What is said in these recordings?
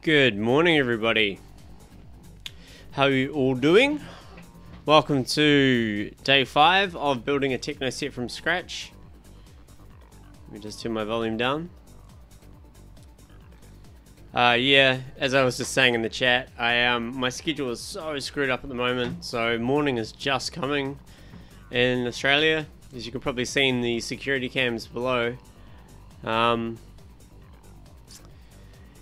Good morning, everybody. How are you all doing? Welcome to day 5 of building a Techno Set from scratch. Let me just turn my volume down. Yeah, as I was just saying in the chat, my schedule is so screwed up at the moment. So morning is just coming in Australia, as you can probably see in the security cams below.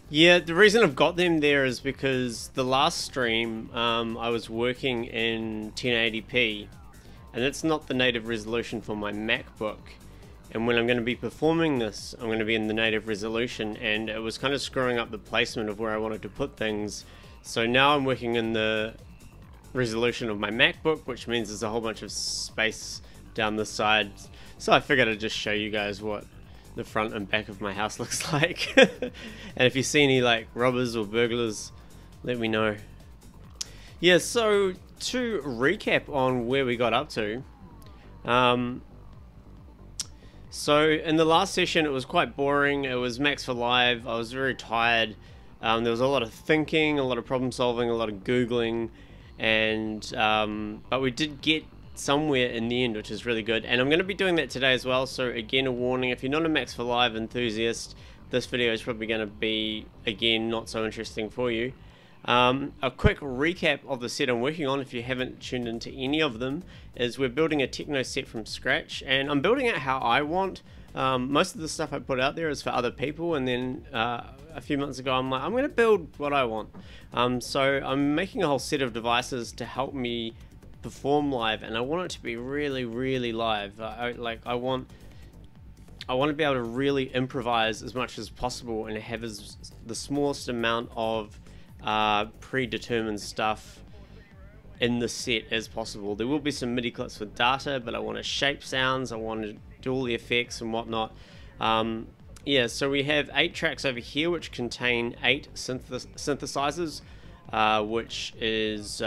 Yeah, the reason I've got them there is because the last stream I was working in 1080p, and it's not the native resolution for my MacBook. And when I'm going to be performing this, I'm going to be in the native resolution, and it was kind of screwing up the placement of where I wanted to put things. So now I'm working in the resolution of my MacBook, which means there's a whole bunch of space down the side. So I figured I'd just show you guys what the front and back of my house looks like. And if you see any like robbers or burglars, let me know. Yeah, so to recap on where we got up to, so in the last session it was quite boring. It was Max for Live. I was very tired. There was a lot of thinking, a lot of problem solving, a lot of googling, and but we did get somewhere in the end, which is really good, and I'm going to be doing that today as well. So again, a warning, if you're not a Max for Live enthusiast, this video is probably going to be, again, not so interesting for you. A quick recap of the set I'm working on, if you haven't tuned into any of them, is we're building a Techno Set from scratch, and I'm building it how I want. Most of the stuff I put out there is for other people, and then a few months ago I'm like, I'm going to build what I want. So I'm making a whole set of devices to help me perform live, and I want it to be really live. I want to be able to really improvise as much as possible and have the smallest amount of predetermined stuff in the set as possible. There will be some MIDI clips with data, but I want to shape sounds, I want to do all the effects and whatnot. Yeah, so we have 8 tracks over here which contain 8 synthesizers, which is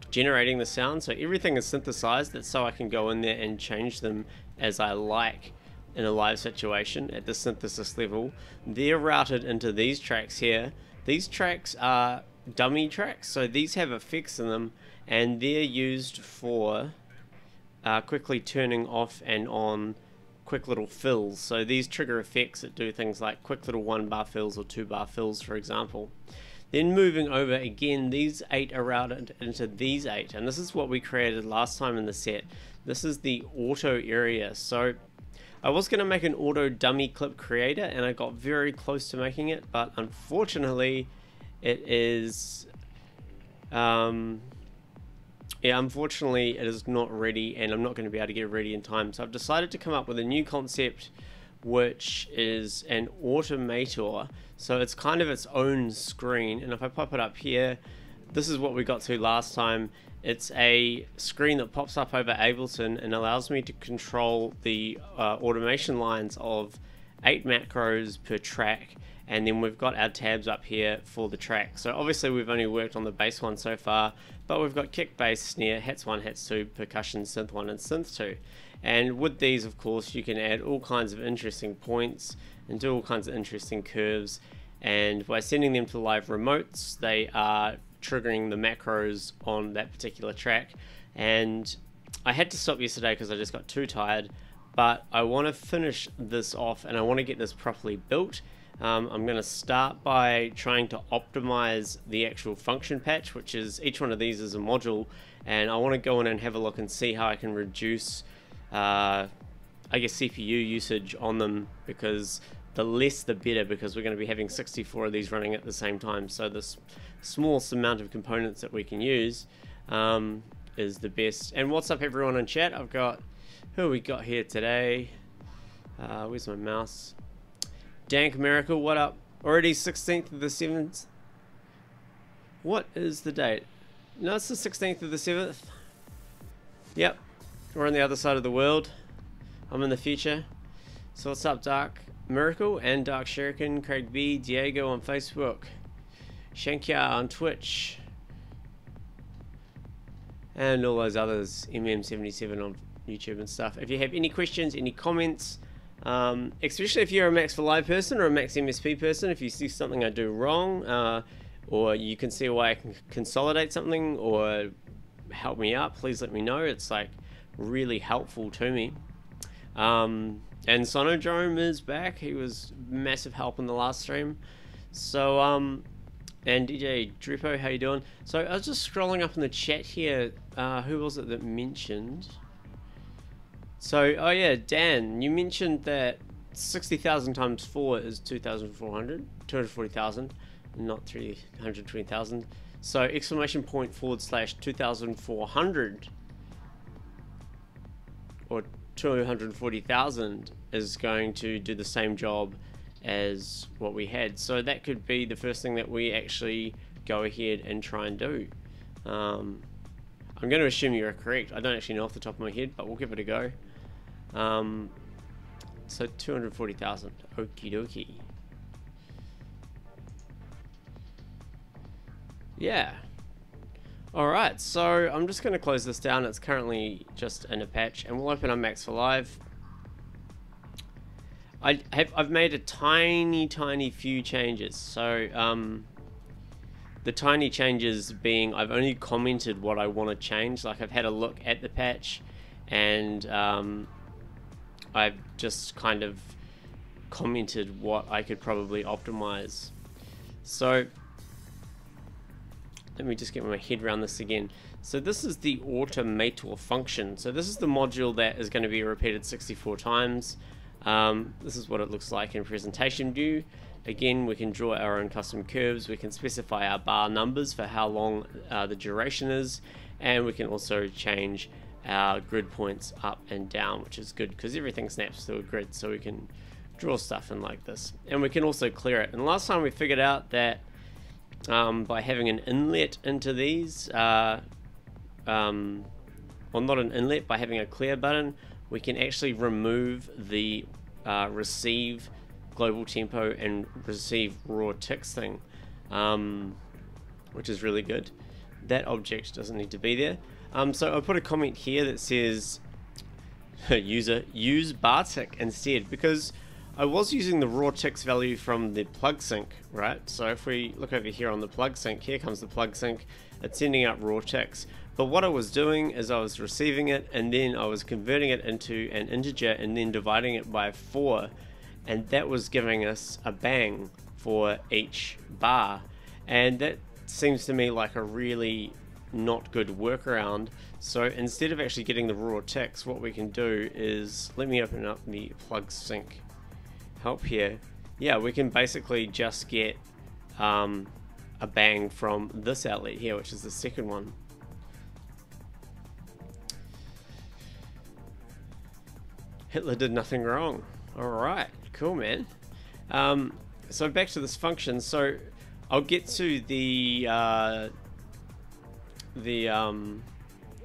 generating the sound. So everything is synthesized. That's so I can go in there and change them as I like in a live situation at the synthesis level. They're routed into these tracks here. These tracks are dummy tracks, so these have effects in them, and they're used for quickly turning off and on quick little fills. So these trigger effects that do things like quick little 1-bar fills or 2-bar fills, for example. Then moving over again, these 8 are routed into these 8, and this is what we created last time in the set. This is the auto area. So I was going to make an auto dummy clip creator, and I got very close to making it, but unfortunately it is unfortunately it is not ready, and I'm not going to be able to get it ready in time. So I've decided to come up with a new concept, which is an Automator. So it's kind of its own screen, and if I pop it up here, this is what we got to last time. It's a screen that pops up over Ableton and allows me to control the automation lines of 8 macros per track, and then we've got our tabs up here for the track. So obviously we've only worked on the bass one so far, but we've got kick, bass, snare, hats 1, hats 2, percussion, synth 1 and synth 2. And with these, of course, you can add all kinds of interesting points and do all kinds of interesting curves, and by sending them to live remotes, they are triggering the macros on that particular track. And I had to stop yesterday because I just got too tired, but I want to finish this off and I want to get this properly built. I'm going to start by trying to optimize the actual function patch, which is, each one of these is a module, and I want to go in and have a look and see how I can reduce I guess CPU usage on them, because the less the better, because we're going to be having 64 of these running at the same time. So this smallest amount of components that we can use is the best. And what's up everyone in chat? I've got, who we got here today? Where's my mouse? Dank Miracle, what up? Already 16th of the 7th. What is the date? No, it's the 16th of the 7th. Yep, we're on the other side of the world. I'm in the future. So what's up, Dark Miracle and Dark Shuriken, Craig B, Diego on Facebook, Shankya on Twitch, and all those others, MM77 on YouTube and stuff. If you have any questions, any comments, Especially if you're a Max for Live person or a Max MSP person, if you see something I do wrong, or you can see why I can consolidate something or help me out, please let me know. It's like really helpful to me. And Sonodrome is back. He was massive help in the last stream. So and DJ Drippo, how you doing? So I was just scrolling up in the chat here. Who was it that mentioned? So, oh yeah, Dan, you mentioned that 60,000 times 4 is 2,400, 240,000, not 320,000. So exclamation point / 2,400 or 240,000 is going to do the same job as what we had. So that could be the first thing that we actually go ahead and try and do. I'm going to assume you're correct. I don't actually know off the top of my head, but we'll give it a go. So 240,000. Okie dokie. Yeah. Alright, so I'm just going to close this down. It's currently just in a patch, and we'll open up Max for Live. I've made a tiny few changes. So the tiny changes being I've only commented what I want to change. Like I've had a look at the patch, and I've just kind of commented what I could probably optimize. So let me just get my head around this again. So this is the Automator function. So this is the module that is going to be repeated 64 times. This is what it looks like in presentation view. Again, we can draw our own custom curves. We can specify our bar numbers for how long the duration is, and we can also change our grid points up and down, which is good because everything snaps to a grid, so we can draw stuff in like this. And we can also clear it. And last time we figured out that by having an inlet into these, well, not an inlet, by having a clear button, we can actually remove the receive global tempo and receive raw ticks thing, which is really good. That object doesn't need to be there. So I put a comment here that says user use bar tick instead, because I was using the raw ticks value from the plug sync, right? So if we look over here on the plug sync, here comes the plug sync. It's sending out raw ticks. But what I was doing is I was receiving it, and then I was converting it into an integer and then dividing it by 4, and that was giving us a bang for each bar. And that seems to me like a really not good workaround. So instead of actually getting the raw ticks, what we can do is, let me open up the plug sync help here. Yeah, we can basically just get a bang from this outlet here, which is the second one. Hitler did nothing wrong. Alright, cool, man. So back to this function. So I'll get to the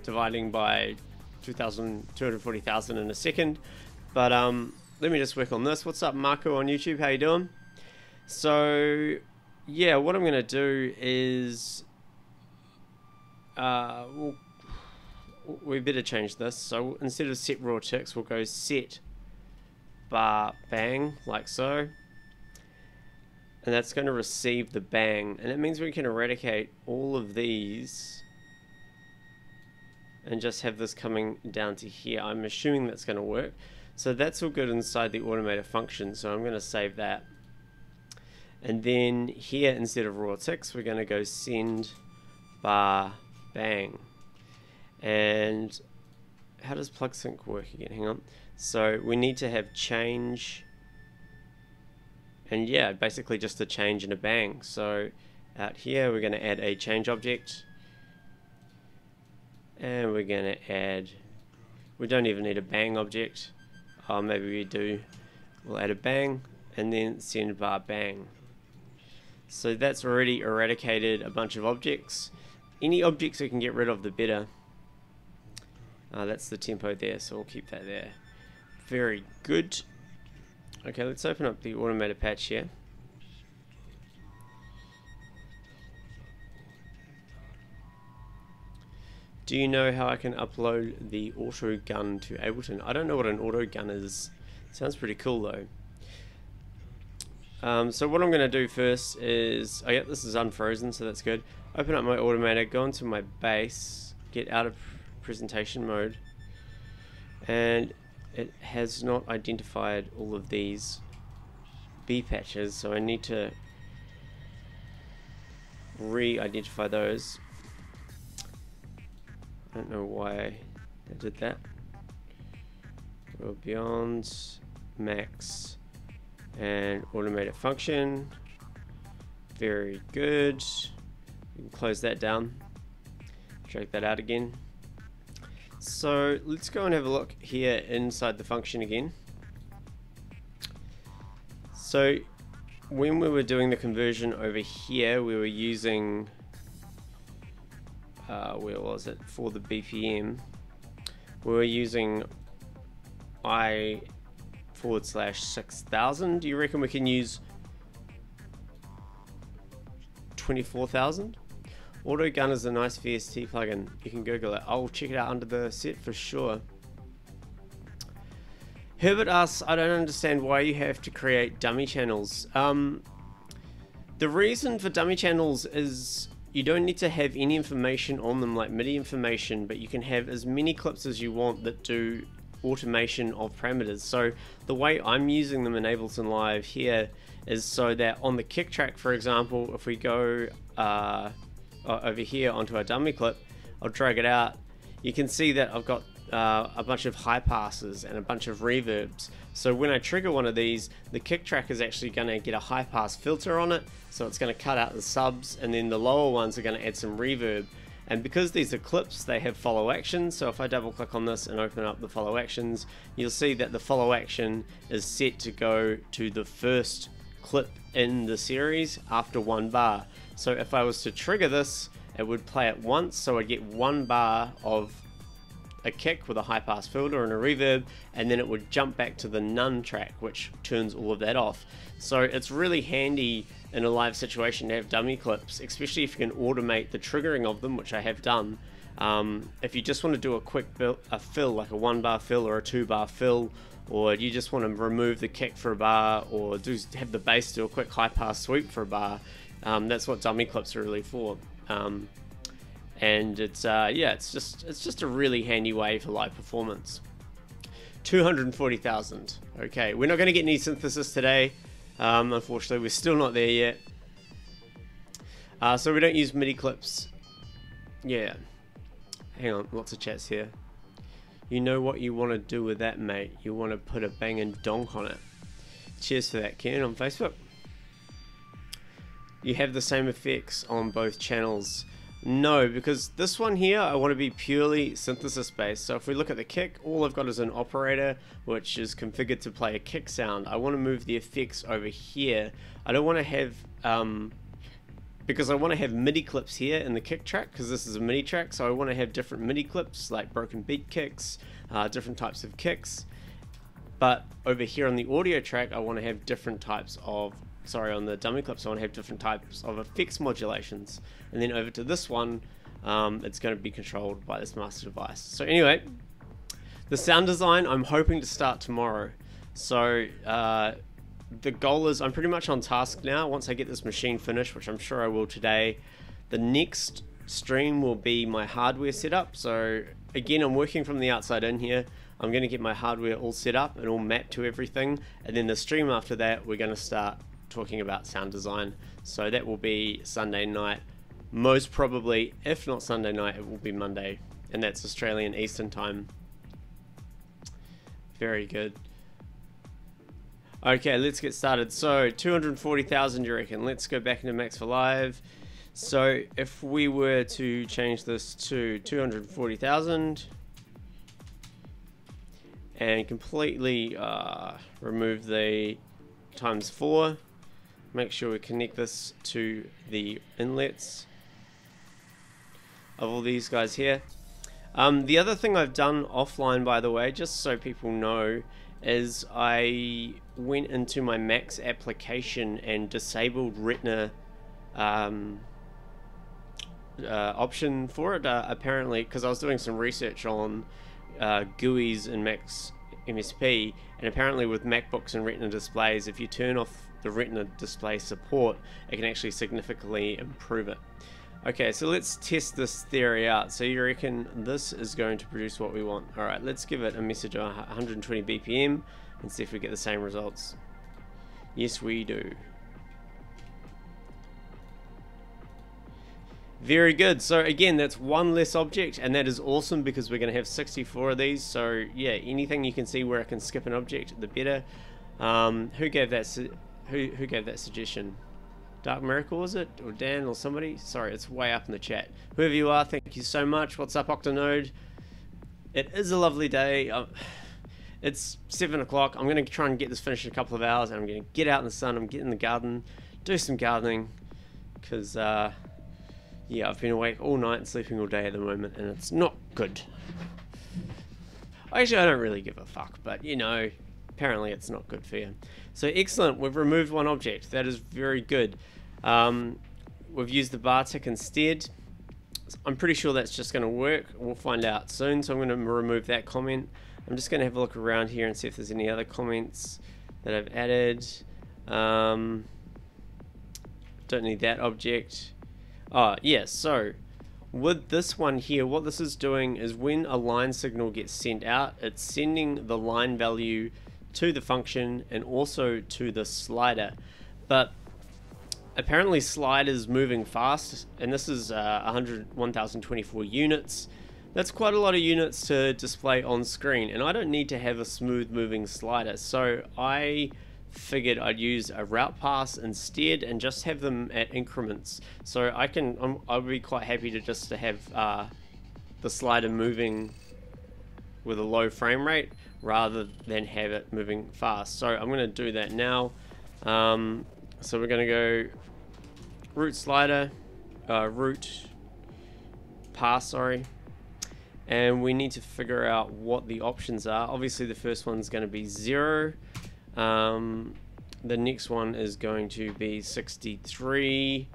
dividing by 240,000 in a second, but let me just work on this. What's up, Marco on YouTube? How you doing? So yeah, what I'm gonna do is we better change this. So instead of set raw ticks, we'll go set bar bang, like so, and that's going to receive the bang, and it means we can eradicate all of these and just have this coming down to here. I'm assuming that's going to work. So that's all good inside the Automator function, so I'm going to save that. And then here, instead of raw ticks, we're going to go send bar bang. And how does plug sync work again? Hang on. So we need to have change, and yeah, basically just a change and a bang. So out here we're going to add a change object, and we're going to add, we don't even need a bang object. Oh, maybe we do. We'll add a bang and then send bar bang. So that's already eradicated a bunch of objects. Any objects we can get rid of, the better. That's the tempo there, so we'll keep that there. Very good. Okay, let's open up the Automator patch here. Do you know how I can upload the auto gun to Ableton? I don't know what an auto gun is. Sounds pretty cool though. So what I'm going to do first is, oh yeah, this is unfrozen, so that's good. Open up my Automator, go into my base, get out of presentation mode, and it has not identified all of these B patches, so I need to re-identify those. I don't know why I did that. Go beyond max and Automator function. Very good. We can close that down. Drag that out again. So let's go and have a look here inside the function again. So when we were doing the conversion over here, we were using where was it, for the BPM, we were using I/6000. Do you reckon we can use 24,000? Autogun is a nice VST plugin. You can Google it. I'll check it out under the set for sure. Herbert asks, I don't understand why you have to create dummy channels. The reason for dummy channels is you don't need to have any information on them like MIDI information, but you can have as many clips as you want that do automation of parameters. So the way I'm using them in Ableton Live here is so that on the kick track, for example, if we go over here onto our dummy clip, I'll drag it out, you can see that I've got a bunch of high passes and a bunch of reverbs. So when I trigger one of these, the kick track is actually going to get a high pass filter on it, so it's going to cut out the subs, and then the lower ones are going to add some reverb. And because these are clips, they have follow actions, so if I double click on this and open up the follow actions, you'll see that the follow action is set to go to the first clip in the series after 1 bar. So if I was to trigger this, it would play it once, so I'd get 1 bar of a kick with a high pass filter and a reverb, and then it would jump back to the none track, which turns all of that off. So it's really handy in a live situation to have dummy clips, especially if you can automate the triggering of them, which I have done. If you just want to do a quick fill, like a 1 bar fill or a 2 bar fill, or you just want to remove the kick for a bar, or have the bass do a quick high pass sweep for a bar, that's what dummy clips are really for. And it's yeah, it's just a really handy way for live performance. 240,000. Okay, we're not going to get any synthesis today. Unfortunately, we're still not there yet. So we don't use MIDI clips. Yeah. Hang on, lots of chats here. You know what you want to do with that, mate. You want to put a banging donk on it. Cheers for that, Ken, on Facebook. You have the same effects on both channels. No, because this one here, I want to be purely synthesis based. So if we look at the kick, all I've got is an operator, which is configured to play a kick sound. I want to move the effects over here. I don't want to have, because I want to have MIDI clips here in the kick track, because this is a MIDI track, so I want to have different MIDI clips, like broken beat kicks, different types of kicks. But over here on the audio track, I want to have different types of, on the dummy clips, I want to have different types of effects modulations. And then over to this one, it's going to be controlled by this master device. So anyway, the sound design, I'm hoping to start tomorrow. So the goal is, I'm pretty much on task now. Once I get this machine finished, which I'm sure I will today, the next stream will be my hardware setup. So again, I'm working from the outside in here. I'm going to get my hardware all set up and all mapped to everything. And then the stream after that, we're going to start talking about sound design. So that will be Sunday night. Most probably, if not Sunday night, it will be Monday. And that's Australian Eastern Time. Very good. Okay, let's get started. So 240,000, you reckon? Let's go back into Max for Live. So if we were to change this to 240,000 and completely remove the ×4, make sure we connect this to the inlets of all these guys here. The other thing I've done offline, by the way, just so people know, is I went into my Max application and disabled Retina option for it, apparently, because I was doing some research on GUIs in Max MSP, and apparently with MacBooks and Retina displays, if you turn off the Retina display support, it can actually significantly improve it. Okay, so let's test this theory out. So you reckon this is going to produce what we want? Alright, let's give it a message of 120 BPM and see if we get the same results. Yes, we do. Very good. So again, that's one less object, and that is awesome because we're going to have 64 of these. So yeah, anything you can see where I can skip an object, the better. Who gave that suggestion? Dark Miracle, was it? Or Dan or somebody? Sorry, it's way up in the chat. Whoever you are, thank you so much. What's up, Octonode? It is a lovely day. It's 7 o'clock. I'm going to try and get this finished in a couple of hours, and I'm going to get out in the sun. I'm getting in the garden, do some gardening, because yeah, I've been awake all night and sleeping all day at the moment, and it's not good. Actually, I don't really give a fuck, but you know, apparently it's not good for you. So excellent, we've removed one object. That is very good. We've used the bar tick instead. I'm pretty sure that's just going to work. We'll find out soon, so I'm going to remove that comment. I'm just going to have a look around here and see if there's any other comments that I've added. Don't need that object. Oh, yeah, so with this one here, what this is doing is when a line signal gets sent out, it's sending the line value to the function and also to the slider. But apparently slider's moving fast, and this is 1024 units. That's quite a lot of units to display on screen, and I don't need to have a smooth moving slider, so I figured I'd use a route pass instead and just have them at increments. So I'd be quite happy to just to have the slider moving with a low frame rate rather than have it moving fast. So I'm going to do that now. So we're going to go route slider, route pass, sorry. And we need to figure out what the options are. Obviously the first one's going to be 0. The next one is going to be 63,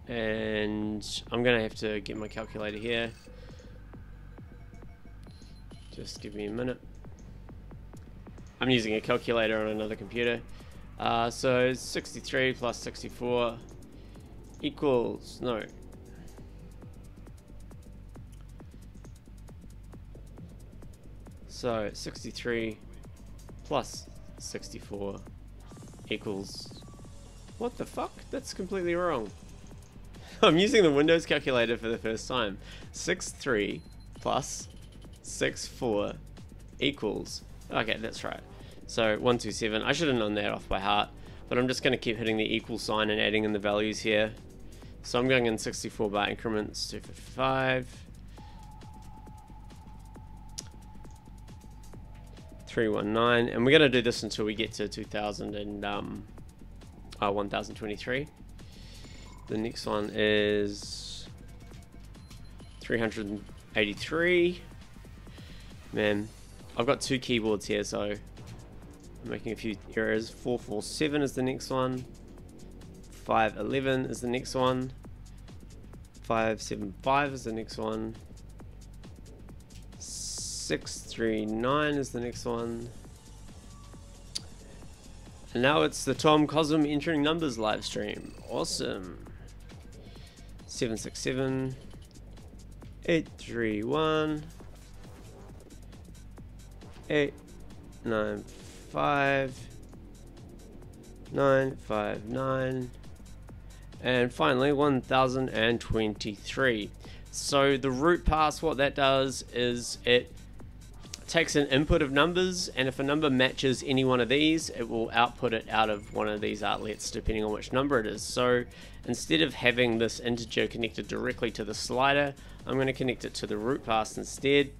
and I'm going to have to get my calculator here. Just give me a minute. I'm using a calculator on another computer. So 63 plus 64 equals, no. So 63 plus 64 equals, what the fuck? That's completely wrong. I'm using the Windows calculator for the first time. 63 plus 64 equals, okay, that's right. So 127, I should have known that off by heart, but I'm just going to keep hitting the equal sign and adding in the values here. So I'm going in 64 bar increments, 255. 319, and we're going to do this until we get to 2000 and 1023. The next one is 383. Man, I've got two keyboards here, so I'm making a few errors. 447 is the next one. 511 is the next one. 575 is the next one. 639 is the next one. And now it's the Tom Cosm entering numbers live stream. Awesome. 767 831 895 959 and finally 1023. So the route pass, what that does is it takes an input of numbers, and if a number matches any one of these, it will output it out of one of these outlets depending on which number it is. So instead of having this integer connected directly to the slider, I'm going to connect it to the route pass instead,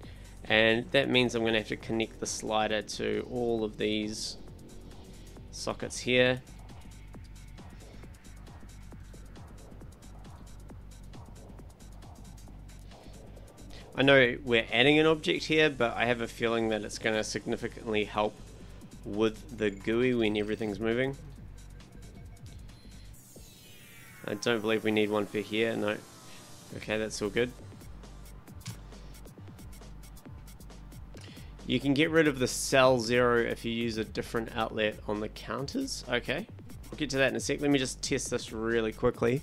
and that means I'm going to have to connect the slider to all of these sockets here. I know we're adding an object here, but I have a feeling that it's going to significantly help with the GUI when everything's moving. I don't believe we need one for here, no. Okay, that's all good. You can get rid of the cell 0 if you use a different outlet on the counters. Okay, we'll get to that in a sec. Let me just test this really quickly.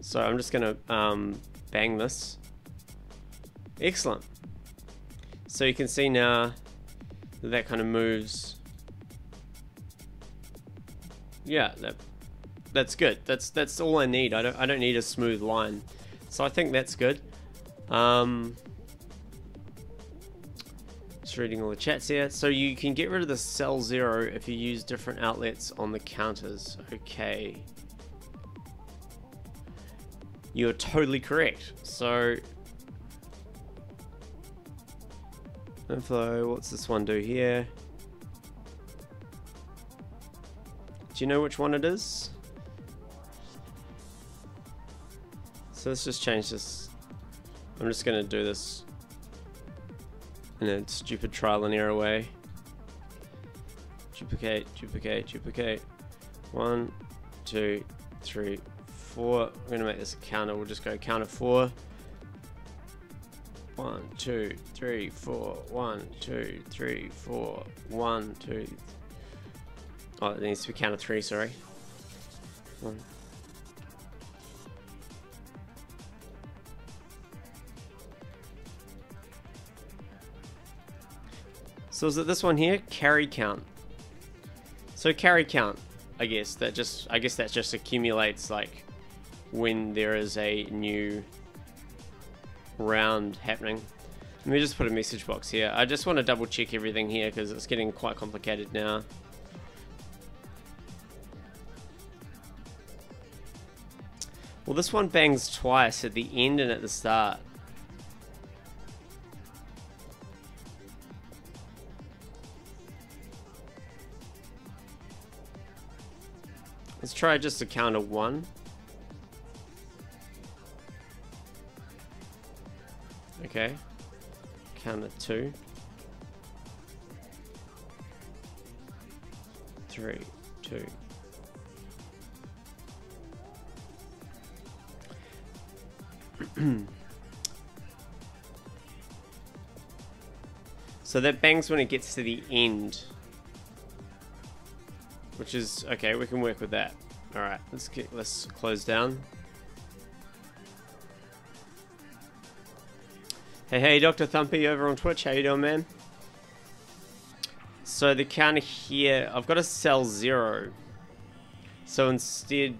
So I'm just gonna bang this. Excellent. So you can see now that kind of moves. Yeah, that's good. That's all I need. I don't need a smooth line. So I think that's good. Just reading all the chats here. So you can get rid of the cell 0 if you use different outlets on the counters. Okay. You're totally correct. So info, what's this one do here? Do you know which one it is? So let's just change this. I'm just gonna do this in a stupid trial and error way. Duplicate, duplicate, duplicate. 1, 2, 3, 4. I'm gonna make this a counter. We'll just go counter 4. 1, 2, 3, 4. 1, 2, 3, 4. 1, 2. Oh, it needs to be counter 3. Sorry. 1. So is it this one here? Carry count. So carry count, I guess that just accumulates like when there is a new round happening. Let me just put a message box here. I just want to double check everything here because it's getting quite complicated now. Well, this one bangs twice at the end and at the start. Let's try just a counter 1. Okay. Counter 2. 3, 2. So that bangs when it gets to the end. Which is okay, we can work with that. Alright, let's close down. Hey Dr. Thumpy over on Twitch, how you doing, man? So the counter here, I've got a cell 0. So instead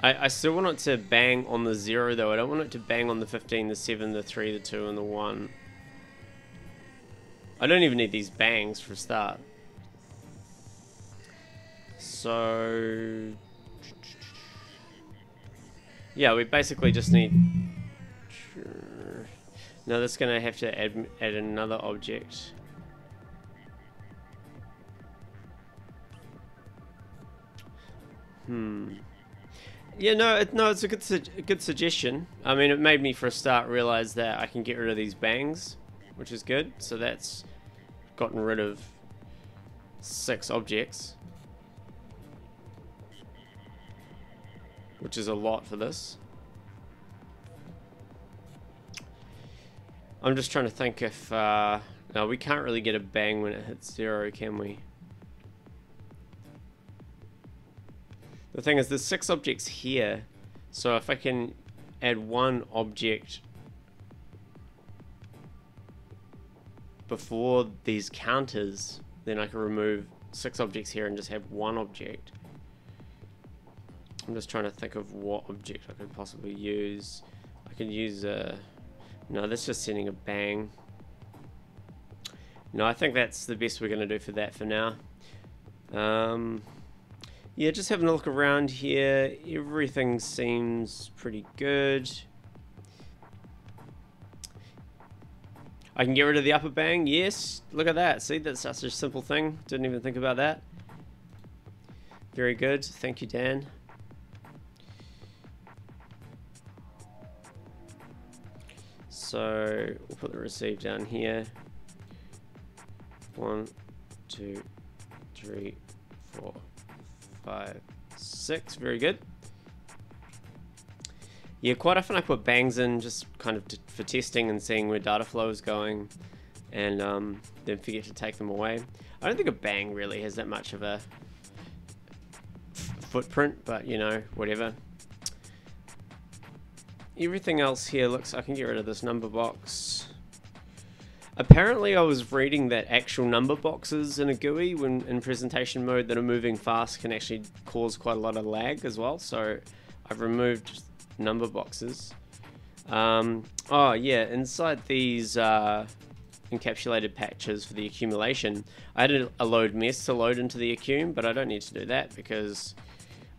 I still want it to bang on the 0 though. I don't want it to bang on the 15, the 7, the 3, the 2, and the 1. I don't even need these bangs for a start. So yeah, we basically just need. No, that's gonna have to add another object. Yeah, no, it's a good suggestion. I mean, it made me for a start realize that I can get rid of these bangs, which is good. So that's gotten rid of 6 objects, which is a lot for this. I'm just trying to think if no, we can't really get a bang when it hits 0, can we? The thing is, there's 6 objects here, so if I can add 1 object before these counters, then I can remove 6 objects here and just have 1 object. I'm just trying to think of what object I could possibly use. I could use a... No, that's just sending a bang. No, I think that's the best we're going to do for that for now. Yeah, just having a look around here. Everything seems pretty good. I can get rid of the upper bang. Yes, look at that. See, that's such a simple thing. Didn't even think about that. Very good. Thank you, Dan. So we'll put the receive down here. 1, 2, 3, 4, 5, 6. Very good. Yeah, quite often I put bangs in just kind of for testing and seeing where data flow is going. and then forget to take them away. I don't think a bang really has that much of a footprint, but you know, whatever. Everything else here looks, I can get rid of this number box. Apparently I was reading that actual number boxes in a GUI when in presentation mode that are moving fast can actually cause quite a lot of lag as well, so I've removed number boxes. Oh yeah, inside these encapsulated patches for the accumulation, I had a load mess to load into the accum, but I don't need to do that because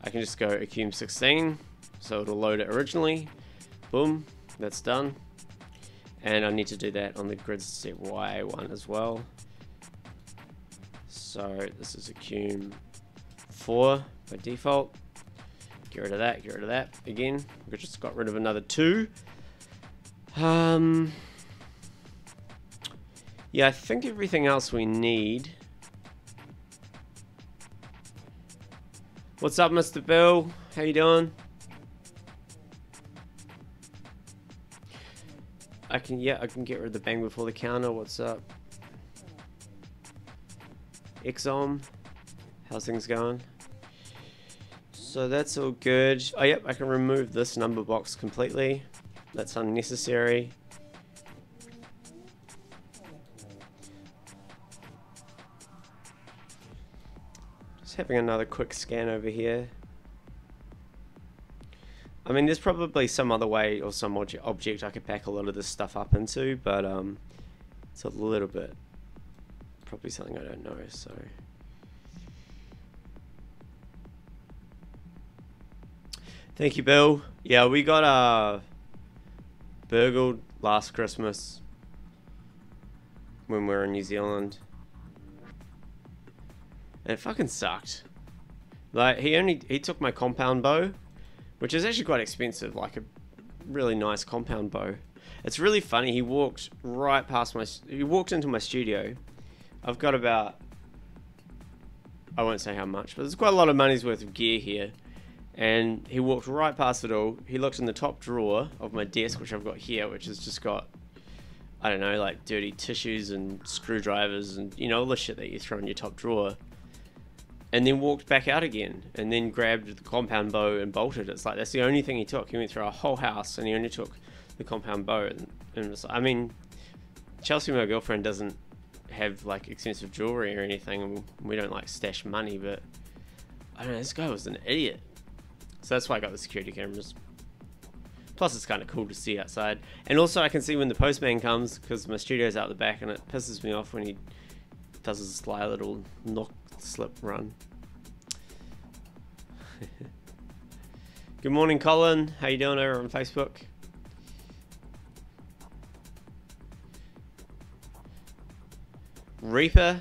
I can just go accum 16, so it'll load it originally. Boom, that's done. And I need to do that on the grid step Y one as well. So this is accum 4 by default. Get rid of that, get rid of that. Again, we just got rid of another 2. Yeah, I think everything else we need. What's up, Mr. Bill? How you doing? I can get rid of the bang before the counter. What's up? Exom, how's things going? So that's all good. Oh yep, I can remove this number box completely. That's unnecessary. Just having another quick scan over here. I mean, there's probably some other way or some object I could pack a lot of this stuff up into, but it's a little bit, probably something I don't know, so. Thank you, Bill. Yeah, we got burgled last Christmas when we were in New Zealand. And it fucking sucked. Like, he took my compound bow, which is actually quite expensive, like a really nice compound bow. It's really funny, he walked right past he walked into my studio. I've got about, I won't say how much, but there's quite a lot of money's worth of gear here. And he walked right past it all. He looked in the top drawer of my desk, which I've got here, which has just got, I don't know, like dirty tissues and screwdrivers and, you know, all the shit that you throw in your top drawer. And then walked back out again, and then grabbed the compound bow and bolted. It's like, that's the only thing he took. He went through our whole house, and he only took the compound bow. And it's like, I mean, Chelsea, my girlfriend, doesn't have, like, expensive jewelry or anything, and we don't, like, stash money, but, I don't know, this guy was an idiot. So that's why I got the security cameras. Plus, it's kind of cool to see outside. And also, I can see when the postman comes, because my studio's out the back, and it pisses me off when he does his sly little knock, slip, run. Good morning, Colin. How you doing over on Facebook? Reaper.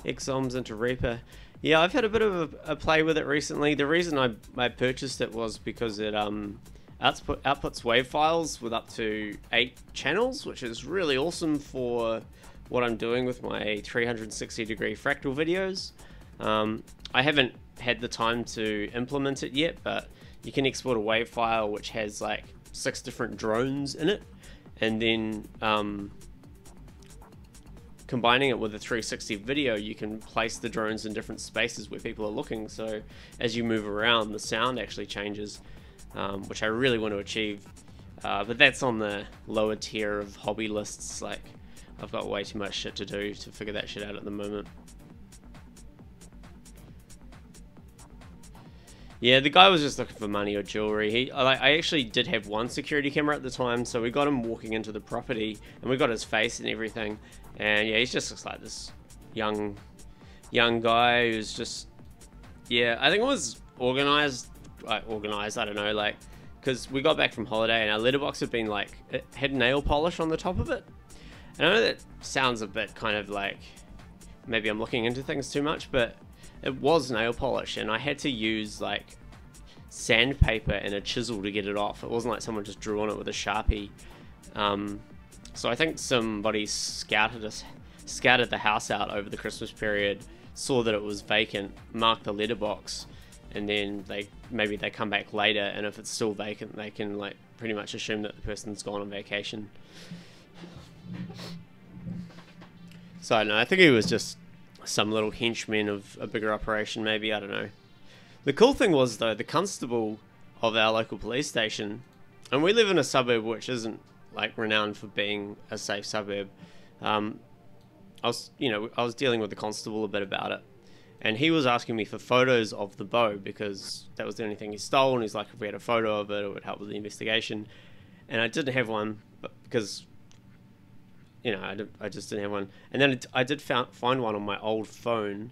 Exoms into Reaper. Yeah, I've had a bit of a play with it recently. The reason I purchased it was because it outputs WAV files with up to 8 channels, which is really awesome for what I'm doing with my 360-degree fractal videos. I haven't had the time to implement it yet, but you can export a WAV file which has like 6 different drones in it, and then combining it with a 360 video, you can place the drones in different spaces where people are looking, so as you move around the sound actually changes, which I really want to achieve, but that's on the lower tier of hobby lists. Like, I've got way too much shit to do to figure that shit out at the moment. Yeah, the guy was just looking for money or jewelry. I actually did have one security camera at the time, so we got him walking into the property, and we got his face and everything. And yeah, he just looks like this young guy who's just, yeah, I think it was organized, I don't know, like, because we got back from holiday and our letterbox had been like, it had nail polish on the top of it. And I know that sounds a bit kind of like, maybe I'm looking into things too much, but it was nail polish, and I had to use like sandpaper and a chisel to get it off. It wasn't like someone just drew on it with a Sharpie. So I think somebody scouted the house out over the Christmas period, saw that it was vacant, marked the letterbox, and then maybe they come back later, and if it's still vacant, they can like pretty much assume that the person's gone on vacation. So I don't know, I think he was just some little henchman of a bigger operation, maybe, I don't know. The cool thing was, though, the constable of our local police station, and we live in a suburb which isn't like renowned for being a safe suburb. I was dealing with the constable a bit about it, and he was asking me for photos of the bow because that was the only thing he stole, and he's like, if we had a photo of it, it would help with the investigation. And I didn't have one, but because I just didn't have one. And then I did find one on my old phone,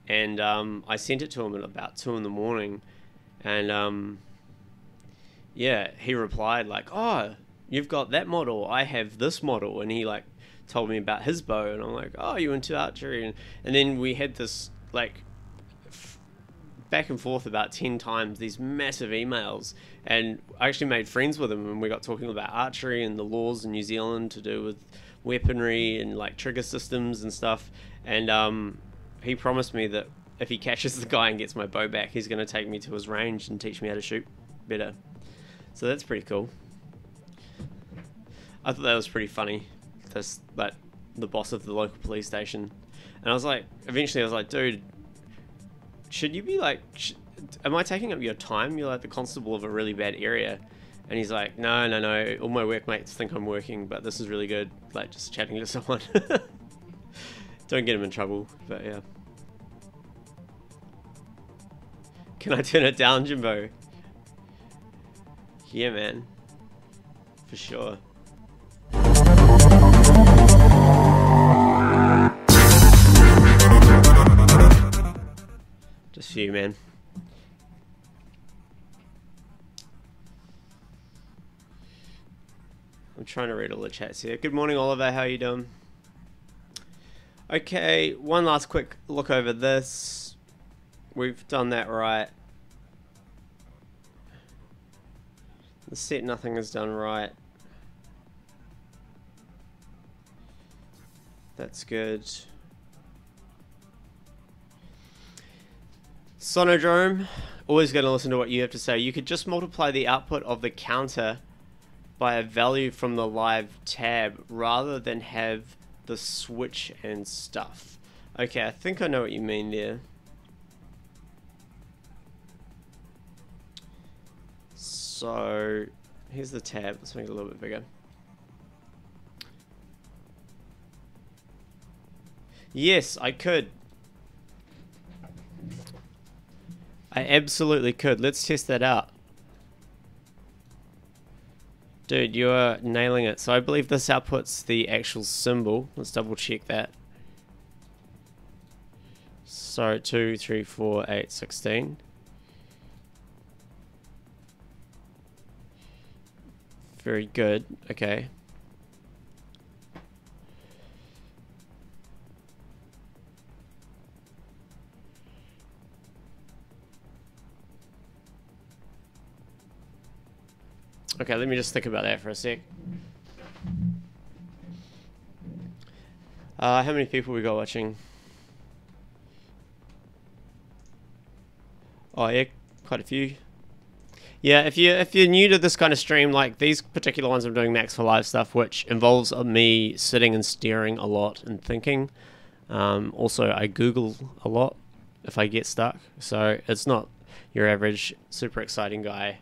and I sent it to him at about 2 in the morning, and yeah, he replied like, "Oh, you've got that model. I have this model," and he like told me about his bow, and I'm like, "Oh, you into archery?" And then we had this like back and forth about 10 times, these massive emails, and I actually made friends with him, and we got talking about archery and the laws in New Zealand to do with weaponry and like trigger systems and stuff. And he promised me that if he catches the guy and gets my bow back, he's going to take me to his range and teach me how to shoot better. So that's pretty cool. I thought that was pretty funny. Like the boss of the local police station, and I was like, eventually I was like, dude, should you be like, am I taking up your time? You're like the constable of a really bad area. And he's like, no, all my workmates think I'm working, but this is really good, like just chatting to someone. Don't get him in trouble, but yeah. Can I turn it down, Jimbo? Yeah, man, for sure. Just you, man. I'm trying to read all the chats here. Good morning, Oliver. How are you doing? Okay, one last quick look over this. We've done that right. The set, nothing is done right. That's good. Sonodrome, always going to listen to what you have to say. You could just multiply the output of the counter by a value from the live tab rather than have the switch and stuff. Okay, I think I know what you mean there. So here's the tab. Let's make it a little bit bigger. Yes, I could. I absolutely could. Let's test that out. Dude, you are nailing it. So I believe this outputs the actual symbol. Let's double check that. So 2, 3, 4, 8, 16. Very good. Okay. Okay, let me just think about that for a sec. How many people we got watching? Oh yeah, quite a few. Yeah, if you're new to this kind of stream, like these particular ones I'm doing Max for Live stuff, which involves me sitting and staring a lot and thinking. Also, I Google a lot if I get stuck, so it's not your average super exciting guy.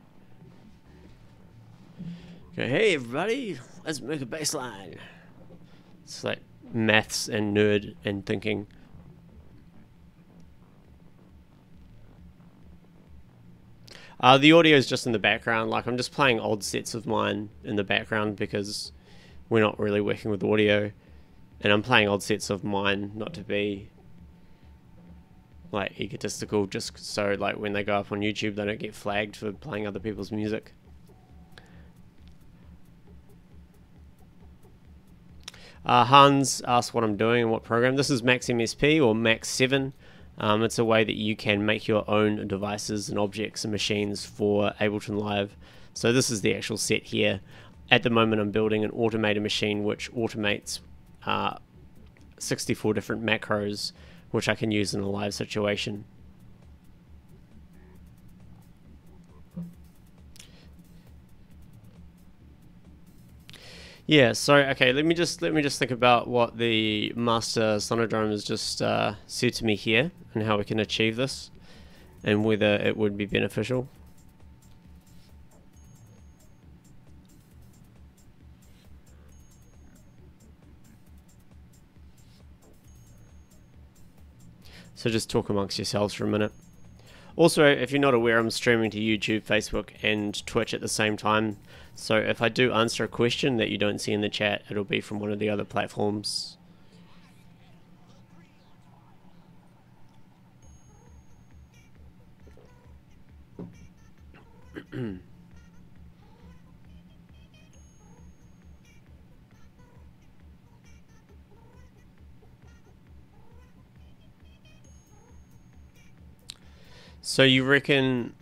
Go, hey everybody, let's make a bass line. It's like maths and nerd and thinking. The audio is just in the background. Like I'm just playing old sets of mine in the background because we're not really working with audio, and I'm playing old sets of mine not to be like egotistical, just so like when they go up on YouTube they don't get flagged for playing other people's music. Hans asked what I'm doing and what program. This is Max MSP or Max 7. It's a way that you can make your own devices and objects and machines for Ableton Live. So this is the actual set here. At the moment I'm building an Automator machine which automates 64 different macros which I can use in a live situation. Yeah, so okay, let me just think about what the master sonodrome has just said to me here, and how we can achieve this, and whether it would be beneficial. So just talk amongst yourselves for a minute. Also, if you're not aware, I'm streaming to YouTube, Facebook, and Twitch at the same time. So if I do answer a question that you don't see in the chat, it'll be from one of the other platforms. So you reckon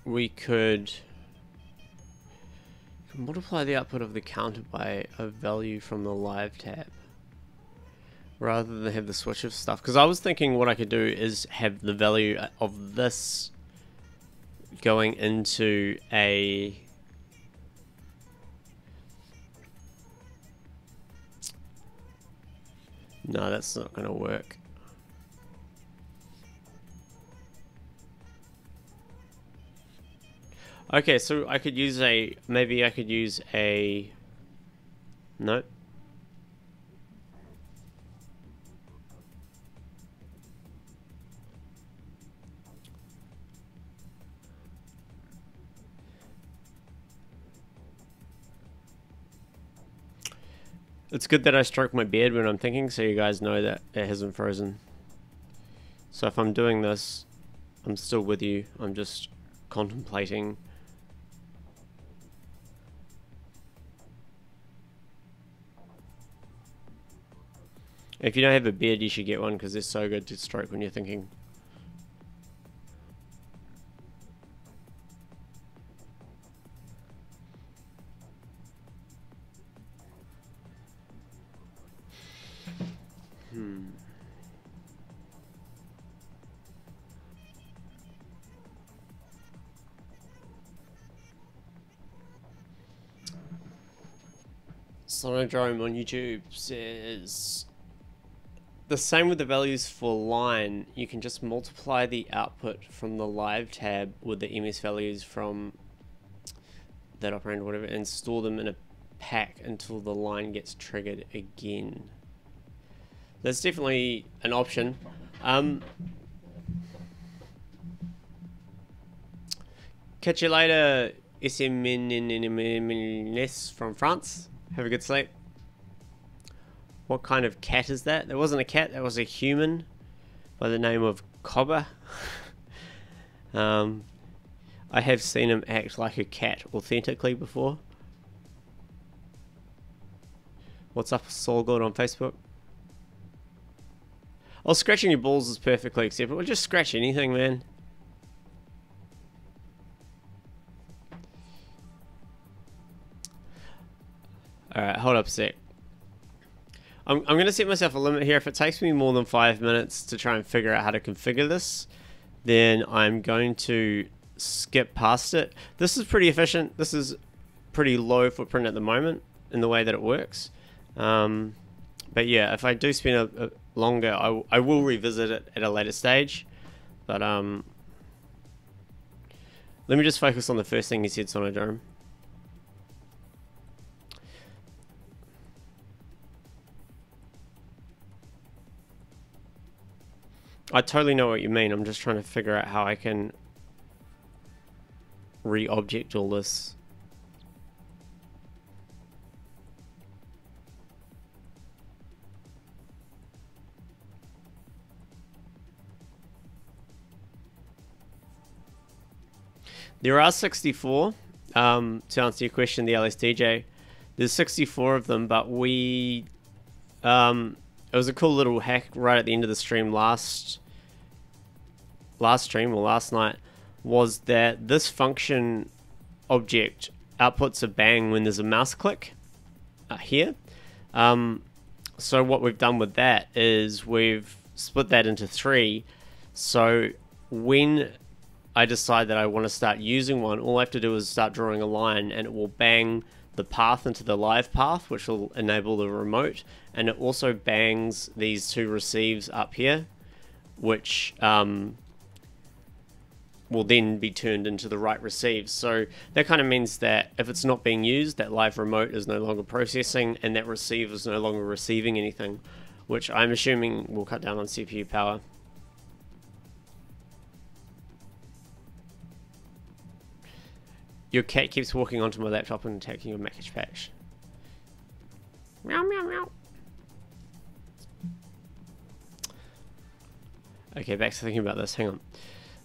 we could multiply the output of the counter by a value from the live tab rather than have the switch of stuff? Because I was thinking what I could do is have the value of this going into a no, that's not going to work. Okay, so I could use a, maybe I could use a, no. It's good that I stroke my beard when I'm thinking, so you guys know that it hasn't frozen. So if I'm doing this, I'm still with you. I'm just contemplating. If you don't have a beard, you should get one because they're so good to stroke when you're thinking. Sonodrome on YouTube says the same with the values for line. You can just multiply the output from the live tab with the MS values from that operand or whatever and store them in a pack until the line gets triggered again. That's definitely an option. Catch you later, SMNS from France. Have a good sleep. What kind of cat is that? That wasn't a cat, that was a human by the name of Cobber. I have seen him act like a cat authentically before. What's up, Saul Good on Facebook? Oh, scratching your balls is perfectly acceptable. Just scratch anything, man. Alright, hold up a sec. I'm going to set myself a limit here. If it takes me more than 5 minutes to try and figure out how to configure this, then I'm going to skip past it. This is pretty efficient. This is pretty low footprint at the moment in the way that it works. But yeah, if I do spend a longer, I will revisit it at a later stage. But let me just focus on the first thing he said, Sonodrome. I totally know what you mean. I'm just trying to figure out how I can re-object all this. There are 64, to answer your question, the LSDJ. There's 64 of them, but we... it was a cool little hack right at the end of the stream last night, was that this function object outputs a bang when there's a mouse click here. So what we've done with that is we've split that into 3. So when I decide that I want to start using one, all I have to do is start drawing a line and it will bang the path into the live path, which will enable the remote, and it also bangs these two receives up here, which will then be turned into the right receives. So that kind of means that if it's not being used, that live remote is no longer processing and that receive is no longer receiving anything, which I'm assuming will cut down on CPU power. Your cat keeps walking onto my laptop and attacking your Macintosh patch. Meow, meow, meow. Okay, back to thinking about this. Hang on.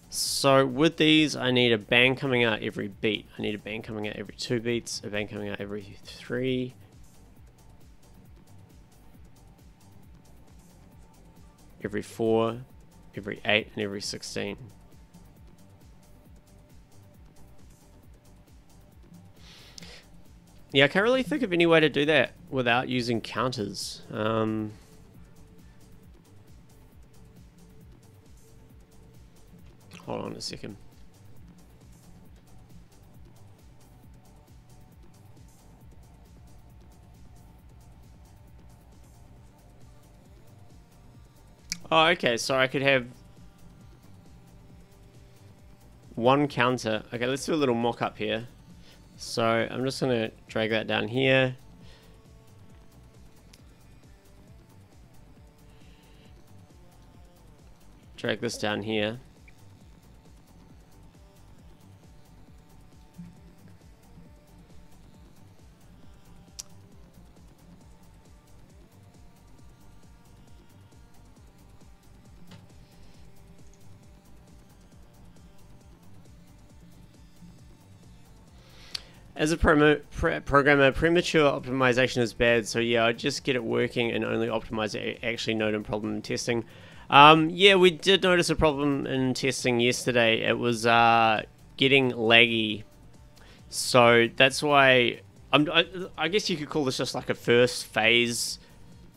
So with these, I need a bang coming out every beat. I need a bang coming out every 2 beats, a bang coming out every 3. Every 4, every 8, and every 16. Yeah, I can't really think of any way to do that without using counters. Hold on a second. Oh, okay, so I could have one counter. Okay, let's do a little mock-up here. So I'm just going to drag that down here. Drag this down here. As a programmer, premature optimization is bad, so yeah, I just get it working and only optimize it. Actually note a problem in testing. Yeah, we did notice a problem in testing yesterday. It was getting laggy, so that's why I guess you could call this just like a first phase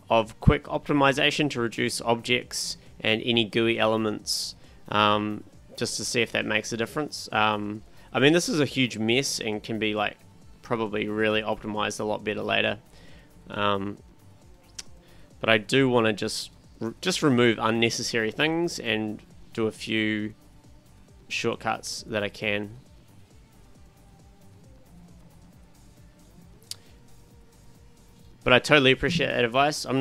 of quick optimization to reduce objects and any GUI elements, just to see if that makes a difference. I mean, this is a huge mess and can be like probably really optimized a lot better later. But I do want to just remove unnecessary things and do a few shortcuts that I can. But I totally appreciate that advice. I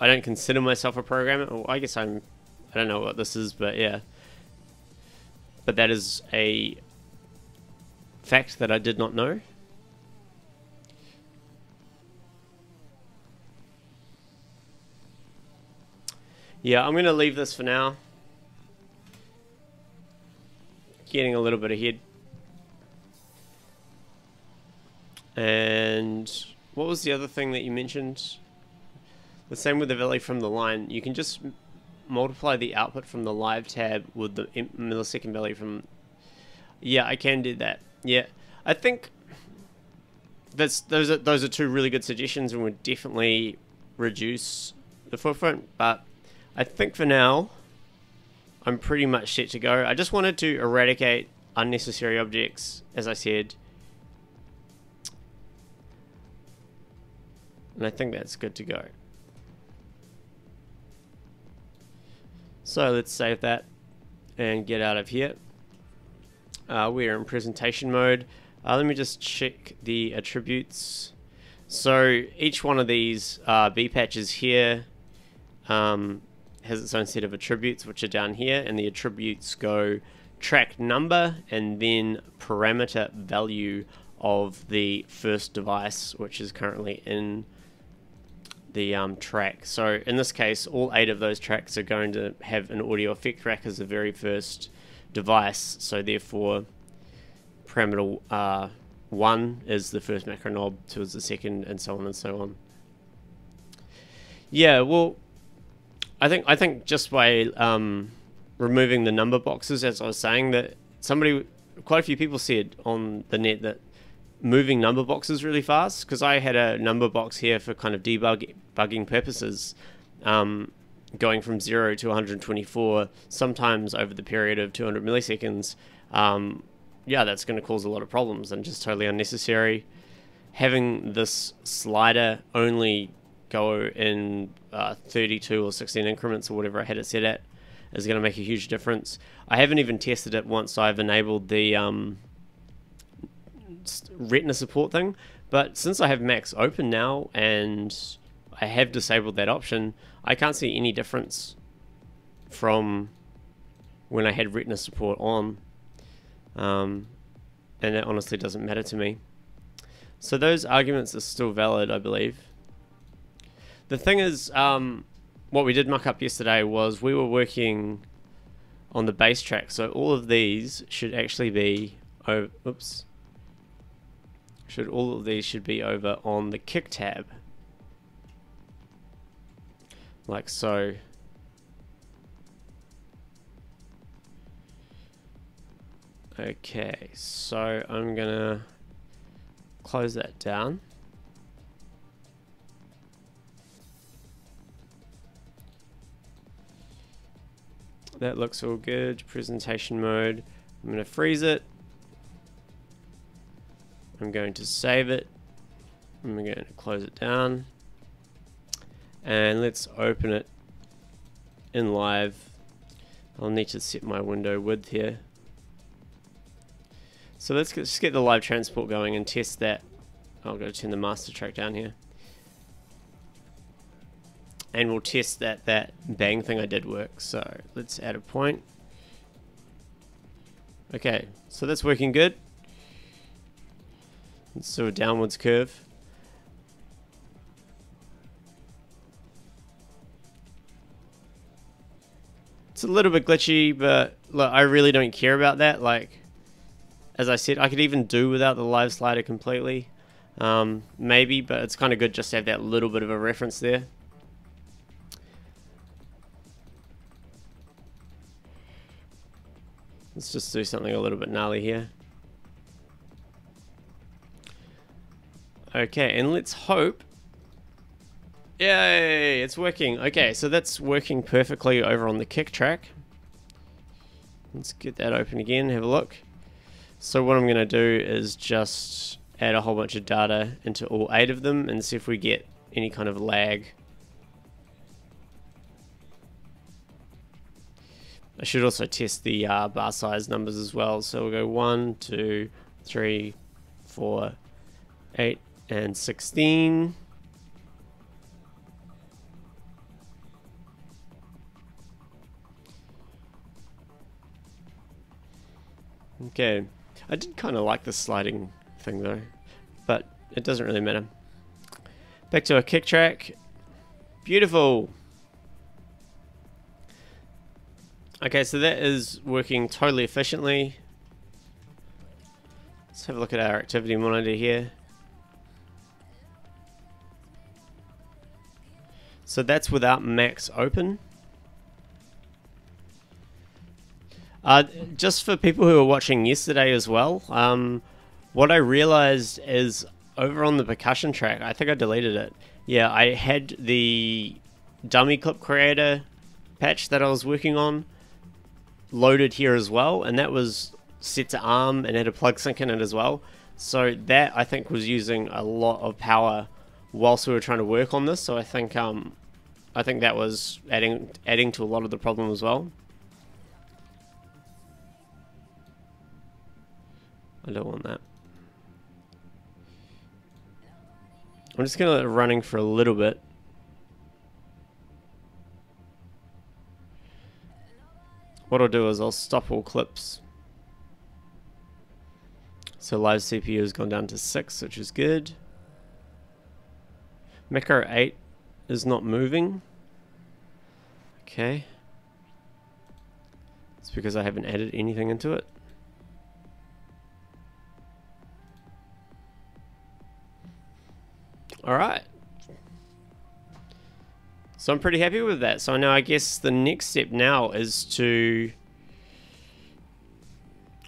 don't consider myself a programmer. Well, I guess I don't know what this is, but yeah. But that is a fact that I did not know. Yeah, I'm going to leave this for now. Getting a little bit ahead. And what was the other thing that you mentioned? The same with the value from the line. You can just multiply the output from the live tab with the millisecond value from... Yeah, I can do that. Yeah, I think those are two really good suggestions and would definitely reduce the footprint. But I think for now, I'm pretty much set to go. I just wanted to eradicate unnecessary objects, as I said. And I think that's good to go. So let's save that and get out of here. We're in presentation mode. Let me just check the attributes. So each one of these B patches here has its own set of attributes, which are down here, and the attributes go track number and then parameter value of the first device, which is currently in the track. So in this case, all 8 of those tracks are going to have an audio effect rack as the very first device, so therefore parameter 1 is the first macro knob, 2 is the second, and so on and so on. Yeah, well, I think just by removing the number boxes, as I was saying, that quite a few people said on the net that moving number boxes really fast, because I had a number box here for kind of debugging purposes, going from 0 to 124, sometimes over the period of 200 milliseconds. Yeah, that's going to cause a lot of problems and just totally unnecessary. having this slider only go in 32 or 16 increments or whatever I had it set at is going to make a huge difference. I haven't even tested it once I've enabled the retina support thing, but since I have max open now and I have disabled that option, I can't see any difference from when I had retina support on, and that honestly doesn't matter to me. So those arguments are still valid, I believe. The thing is, what we did muck up yesterday was we were working on the bass track, so all of these should actually be over, all of these should be over on the kick tab, like so. Okay, so I'm gonna close that down. That looks all good. Presentation mode. I'm going to freeze it. I'm going to save it. I'm going to close it down. And let's open it in live. I'll need to set my window width here. So let's just get the live transport going and test that. I'll go turn the master track down here. And we'll test that bang thing I did work. So let's add a point. Okay, so that's working good. Let's do a downwards curve. It's a little bit glitchy, but look, I really don't care about that. Like, as I said, I could even do without the live slider completely. Maybe, but it's kind of good just to have that little bit of a reference there. Let's just do something a little bit gnarly here. Okay, and let's hope. Yay, it's working. Okay, so that's working perfectly over on the kick track. Let's get that open again, have a look. So what I'm going to do is just add a whole bunch of data into all 8 of them and see if we get any kind of lag. I should also test the bar size numbers as well. So we'll go 1, 2, 3, 4, 8, and 16. Okay, I did kind of like the sliding thing though, but it doesn't really matter. Back to our kick track. Beautiful. Okay, so that is working totally efficiently. Let's have a look at our activity monitor here. So that's without max open. Just for people who were watching yesterday as well, what I realized is over on the percussion track, I think I deleted it. Yeah, I had the dummy clip creator patch that I was working on loaded here as well, and that was set to ARM and had a plug sync in it as well. So that I think was using a lot of power whilst we were trying to work on this. So I think that was adding to a lot of the problem as well. I don't want that. I'm just gonna let it running for a little bit. What I'll do is I'll stop all clips. So live CPU has gone down to 6, which is good. Macro 8 is not moving. Okay. It's because I haven't added anything into it. Alright. So I'm pretty happy with that. So now I guess the next step now is to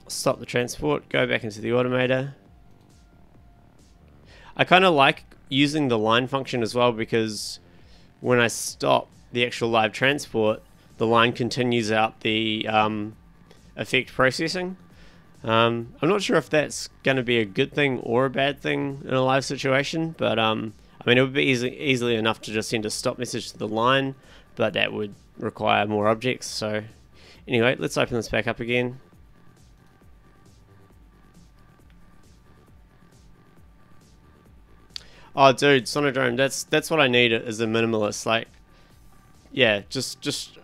stop the transport, go back into the Automator. I kind of like using the line function as well, because when I stop the actual live transport, the line continues out the effect processing. I'm not sure if that's going to be a good thing or a bad thing in a live situation, but I mean, it would be easily enough to just send a stop message to the line, but that would require more objects. So anyway, let's open this back up again. Oh, dude, Sonodrome, that's what I need as a minimalist. Like, yeah, just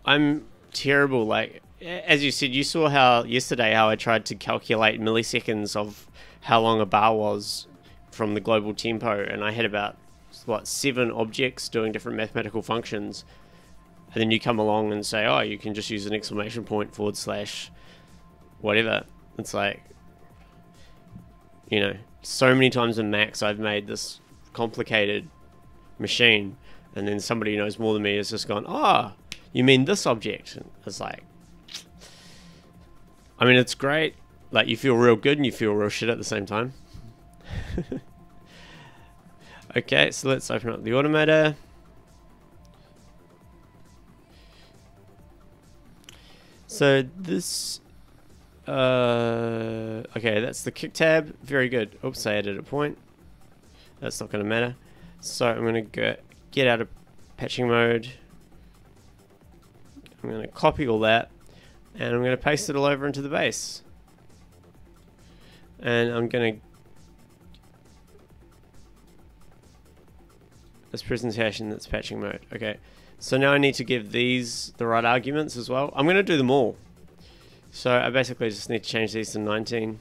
I'm terrible. Like, as you said, you saw how yesterday how I tried to calculate milliseconds of how long a bar was from the global tempo, and I had about, what, 7 objects doing different mathematical functions, and then you come along and say, oh, you can just use an exclamation point / whatever. It's like, you know, so many times in Max I've made this complicated machine, and then somebody who knows more than me has just gone, oh, you mean this object? And it's like, I mean, it's great. Like, you feel real good and you feel real shit at the same time. Okay, so let's open up the Automator. So this, okay, that's the kick tab. Very good. Oops, I added a point. That's not going to matter. So I'm going to get out of patching mode. I'm going to copy all that, and I'm going to paste it all over into the base. And I'm going to, this presentation, that's patching mode. Okay, so now I need to give these the right arguments as well. I'm going to do them all. So I basically just need to change these to 19,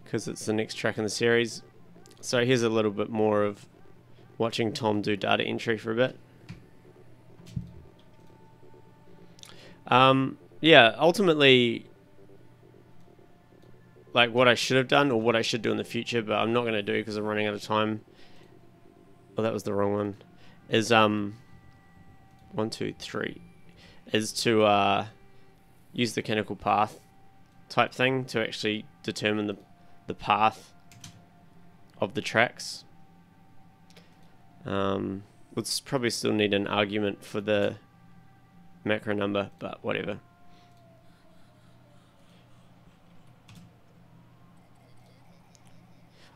because it's the next track in the series. So here's a little bit more of watching Tom do data entry for a bit. Yeah, ultimately, like what I should have done or what I should do in the future, but I'm not going to do because I'm running out of time. Oh, that was the wrong one. Is 1, 2, 3. Is to use the canonical path type thing to actually determine the path of the tracks. We'll probably still need an argument for the macro number, but whatever.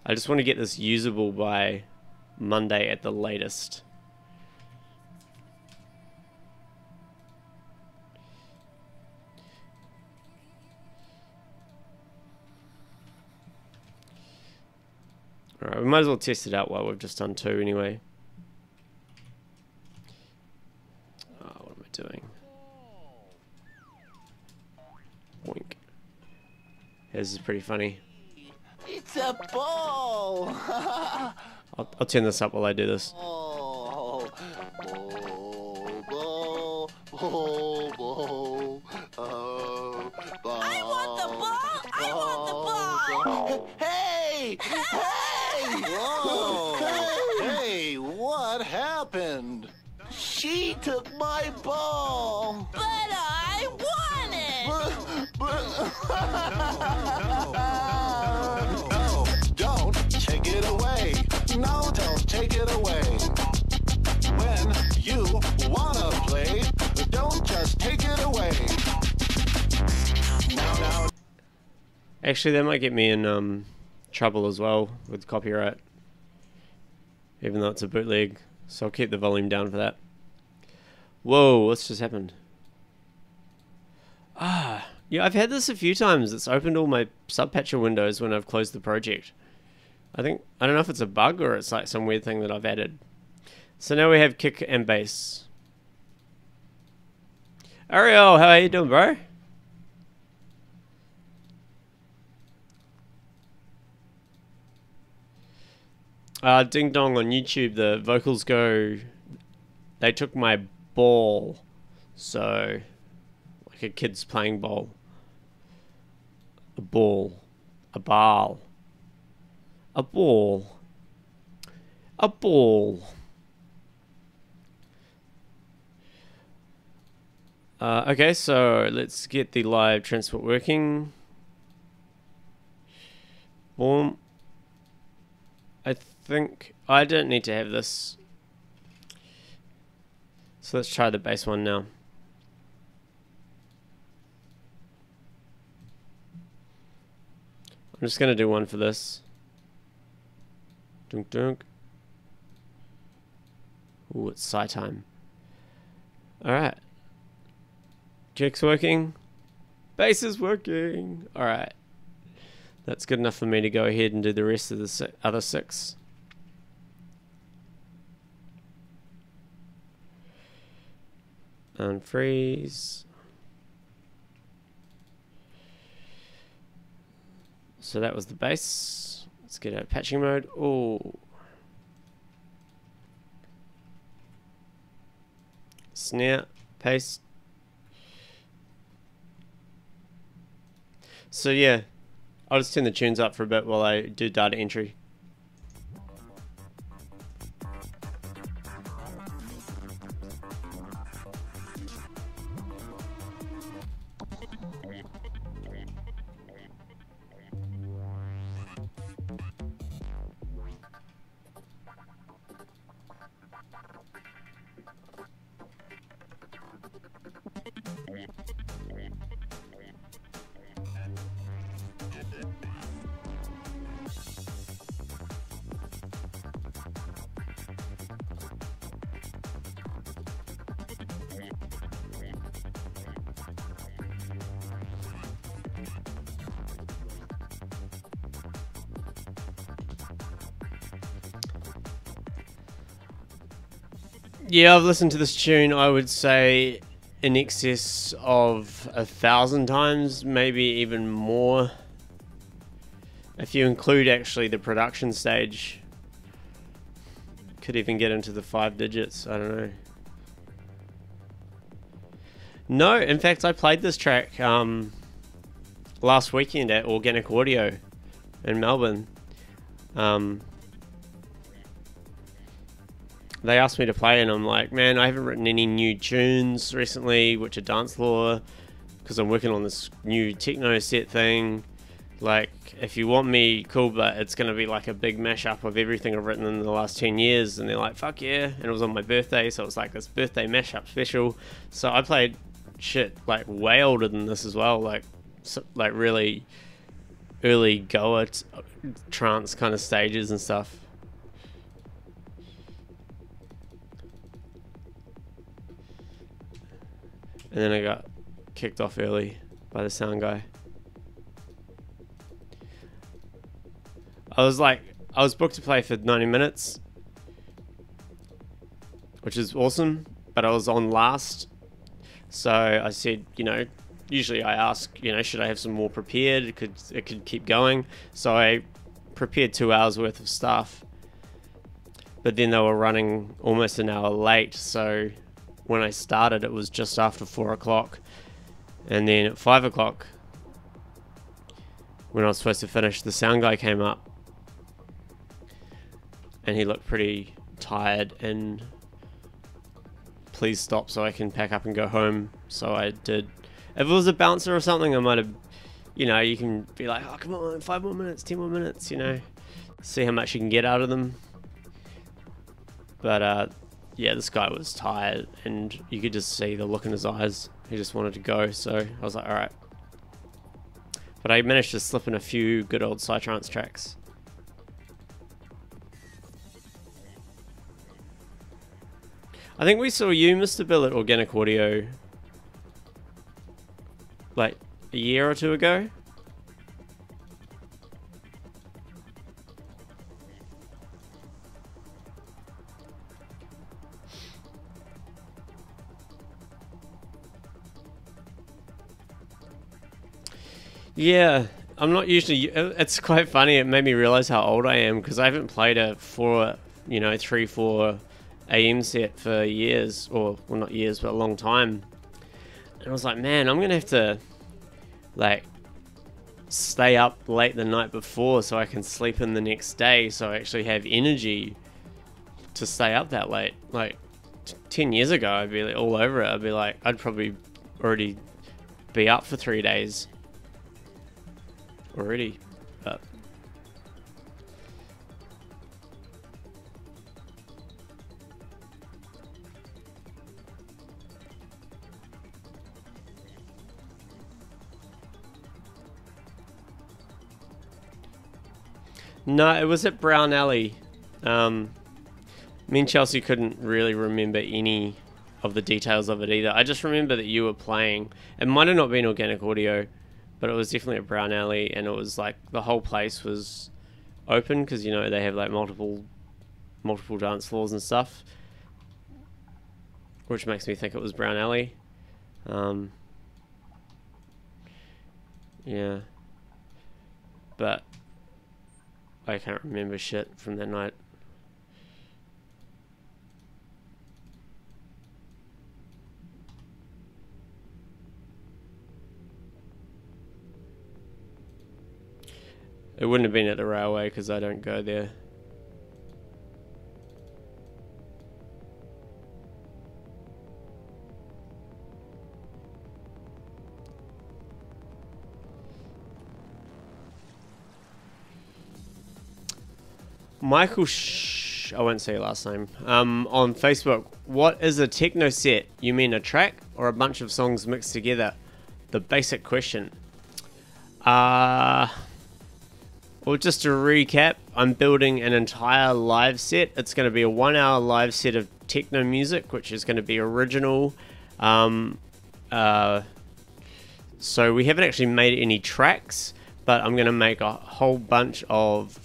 I just want to get this usable by Monday at the latest. Alright, we might as well test it out while we've just done 2 anyway. Oh, what am I doing? Boink. This is pretty funny. It's a ball! I'll turn this up while I do this. Ball, ball, ball, ball, ball, ball. I want the ball! I want the ball! Hey! Hey! Whoa! Hey, what happened? She took my ball! But I want it! No, don't take it away. No, don't take it away. When you wanna play, don't just take it away. Now. Actually, that might get me in trouble as well with copyright, even though it's a bootleg. So I'll keep the volume down for that. Whoa, what's just happened? Ah, yeah, I've had this a few times. It's opened all my subpatcher windows when I've closed the project. I don't know if it's a bug or it's like some weird thing that I've added. So now we have kick and bass. Ariel, how are you doing, bro? Ding dong on YouTube, the vocals go, they took my ball. So, like a kid's playing ball. A ball. A ball. A ball. A ball. Okay, so let's get the live transport working. Boom. I think I don't need to have this. So let's try the bass one now. I'm just gonna do one for this. Dunk dunk. Ooh, it's sigh time. Alright. Kick's working. Bass is working. Alright. That's good enough for me to go ahead and do the rest of the other 6. Unfreeze. So that was the bass. Let's get out of patching mode. Oh. Snare, paste. So yeah, I'll just turn the tunes up for a bit while I do data entry. Yeah, I've listened to this tune, I would say, in excess of 1,000 times, maybe even more. If you include actually the production stage, could even get into the 5 digits, I don't know. No, in fact, I played this track last weekend at Organic Audio in Melbourne. They asked me to play and I'm like, man, I haven't written any new tunes recently, which are dance floor, because I'm working on this new Techno Set thing. Like, if you want me, cool, but it's going to be like a big mashup of everything I've written in the last 10 years. And they're like, fuck yeah. And it was on my birthday, so it was like this birthday mashup special. So I played shit like way older than this as well, like really early goer trance kind of stages and stuff. And then I got kicked off early by the sound guy. I was booked to play for 90 minutes, which is awesome, but I was on last. So I said, you know, usually I ask, you know, should I have some more prepared? It could keep going. So I prepared 2 hours worth of stuff, but then they were running almost an hour late. So when I started, it was just after 4 o'clock. And then at 5 o'clock, when I was supposed to finish, the sound guy came up. And he looked pretty tired and please stop so I can pack up and go home. So I did. If it was a bouncer or something, I might have, you know, you can be like, oh, come on, 5 more minutes, 10 more minutes, you know. See how much you can get out of them. But, yeah, this guy was tired and you could just see the look in his eyes. He just wanted to go, so I was like, alright. But I managed to slip in a few good old psytrance tracks. I think we saw you, Mr. Bill, at Organic Audio like a year or two ago. Yeah, I'm not usually. It's quite funny. It made me realize how old I am because I haven't played a 3-4 AM set for years, or well, not years, but a long time. And I was like, man, I'm gonna have to like stay up late the night before so I can sleep in the next day, so I actually have energy to stay up that late. Like 10 years ago, I'd be like, all over it. I'd be like, I'd probably already be up for 3 days. Already, but No, it was at Brown Alley. Me and Chelsea couldn't really remember any of the details of it either. I just remember that you were playing. It might have not been Organic Audio, but it was definitely at Brown Alley, and it was like the whole place was open because, you know, they have like multiple dance floors and stuff, which makes me think it was Brown Alley. Yeah, but I can't remember shit from that night. It wouldn't have been at the railway because I don't go there. Michael I won't say your last name. On Facebook, what is a techno set? You mean a track or a bunch of songs mixed together? The basic question. Well, just to recap, I'm building an entire live set. It's going to be a 1 hour live set of techno music, which is going to be original. So we haven't actually made any tracks, but I'm going to make a whole bunch of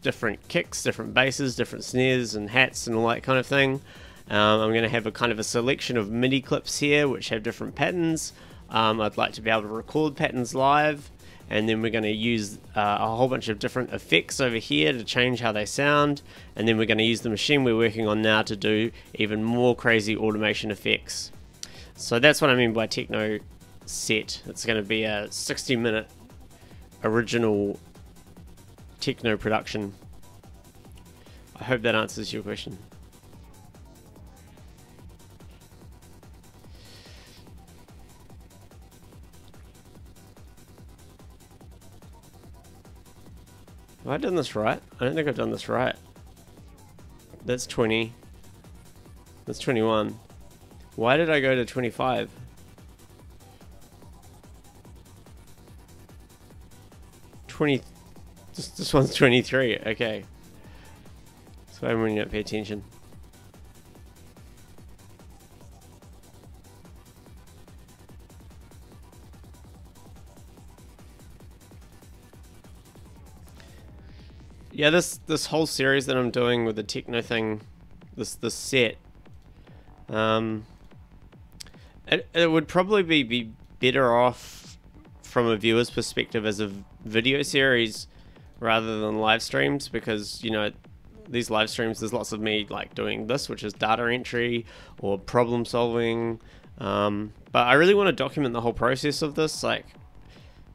different kicks, different basses, different snares and hats and all that kind of thing. I'm going to have a kind of a selection of MIDI clips here, which have different patterns. I'd like to be able to record patterns live. And then we're going to use a whole bunch of different effects over here to change how they sound. And then we're going to use the machine we're working on now to do even more crazy automation effects. So that's what I mean by techno set. It's going to be a 60-minute original techno production. I hope that answers your question. Have I done this right? I don't think I've done this right. That's 20. That's 21. Why did I go to 25? This one's 23. Okay. So I'm really not pay attention. Yeah, this whole series that I'm doing with the techno thing, this set, it would probably be better off from a viewer's perspective as a video series rather than live streams, because, you know, these live streams, there's lots of me like doing this, which is data entry or problem solving, but I really want to document the whole process of this, like,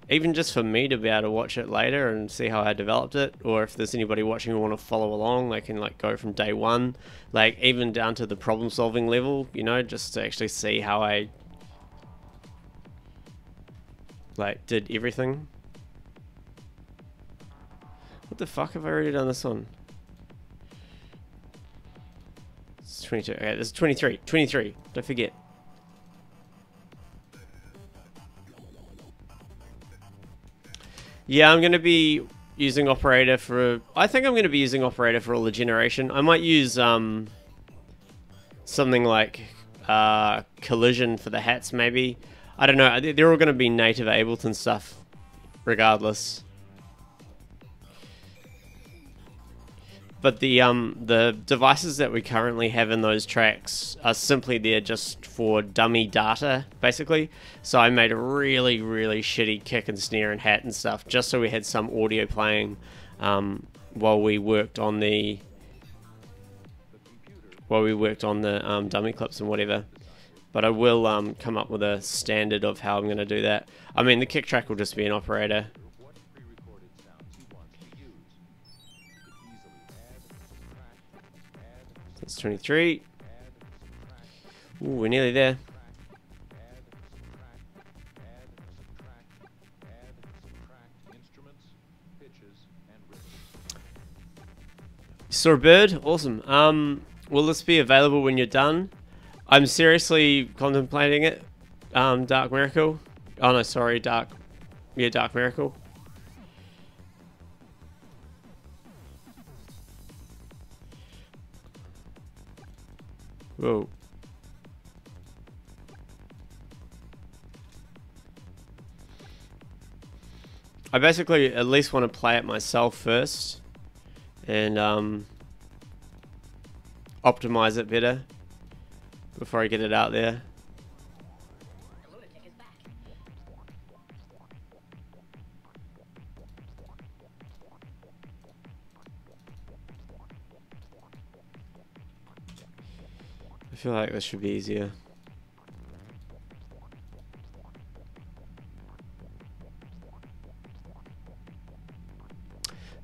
even just for me to be able to watch it later and see how I developed it, or if there's anybody watching who want to follow along, they can like go from day one, like even down to the problem solving level, you know, just to actually see how I like did everything. What the fuck, have I already done this one? It's 22. Okay, this is 23. 23. Don't forget. Yeah, I'm going to be using Operator for... I think I'm going to be using Operator for all the generation. I might use something like Collision for the hats, maybe. I don't know. They're all going to be native Ableton stuff, regardless. But the devices that we currently have in those tracks are simply there just for dummy data, basically. So I made a really, really shitty kick and snare and hat and stuff, just so we had some audio playing while we worked on the dummy clips and whatever. But I will come up with a standard of how I'm going to do that. I mean, the kick track will just be an operator. That's 23. Ooh, we're nearly there. Saw a bird? Awesome. Will this be available when you're done? I'm seriously contemplating it. Dark Miracle. Oh no, sorry, Dark Miracle. Whoa. I basically at least want to play it myself first and optimize it better before I get it out there. I feel like this should be easier.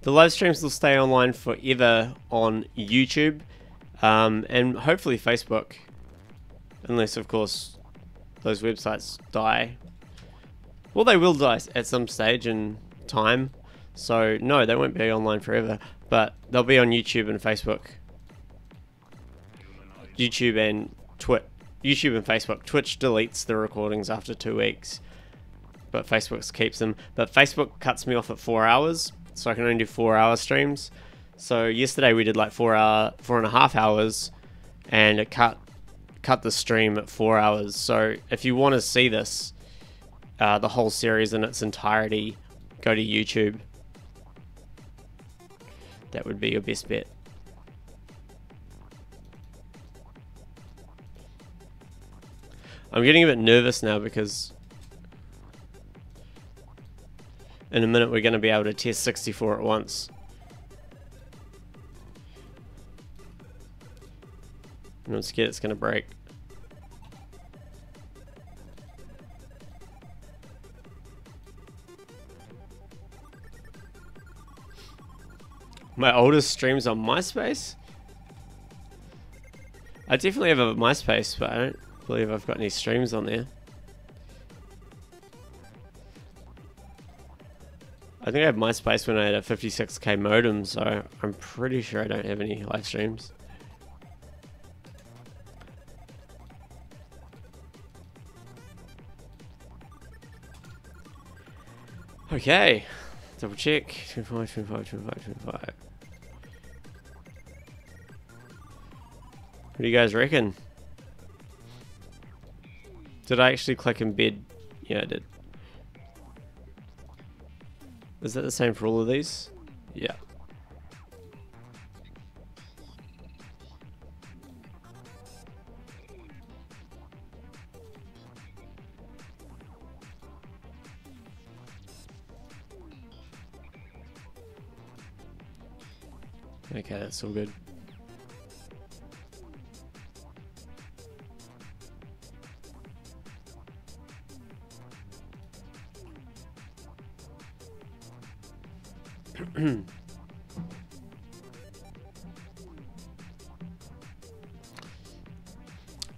The live streams will stay online forever on YouTube and hopefully Facebook, unless of course those websites die. Well, they will die at some stage in time, so no, they won't be online forever, but they'll be on YouTube and Facebook. YouTube and YouTube and Facebook. Twitch deletes the recordings after 2 weeks, but Facebook keeps them. But Facebook cuts me off at 4 hours, so I can only do 4-hour streams. So yesterday we did like 4.5 hours, and it cut the stream at 4 hours. So if you want to see this, the whole series in its entirety, go to YouTube. That would be your best bet. I'm getting a bit nervous now because in a minute we're going to be able to test 64 at once. And I'm scared it's going to break. My oldest streams on MySpace? I definitely have a MySpace, but I don't believe I've got any streams on there. I think I have MySpace when I had a 56k modem, so I'm pretty sure I don't have any live streams. Okay, double check. 25, 25, 25, 25. What do you guys reckon? Did I actually click embed? Yeah, I did. Is that the same for all of these? Yeah. Okay, that's all good.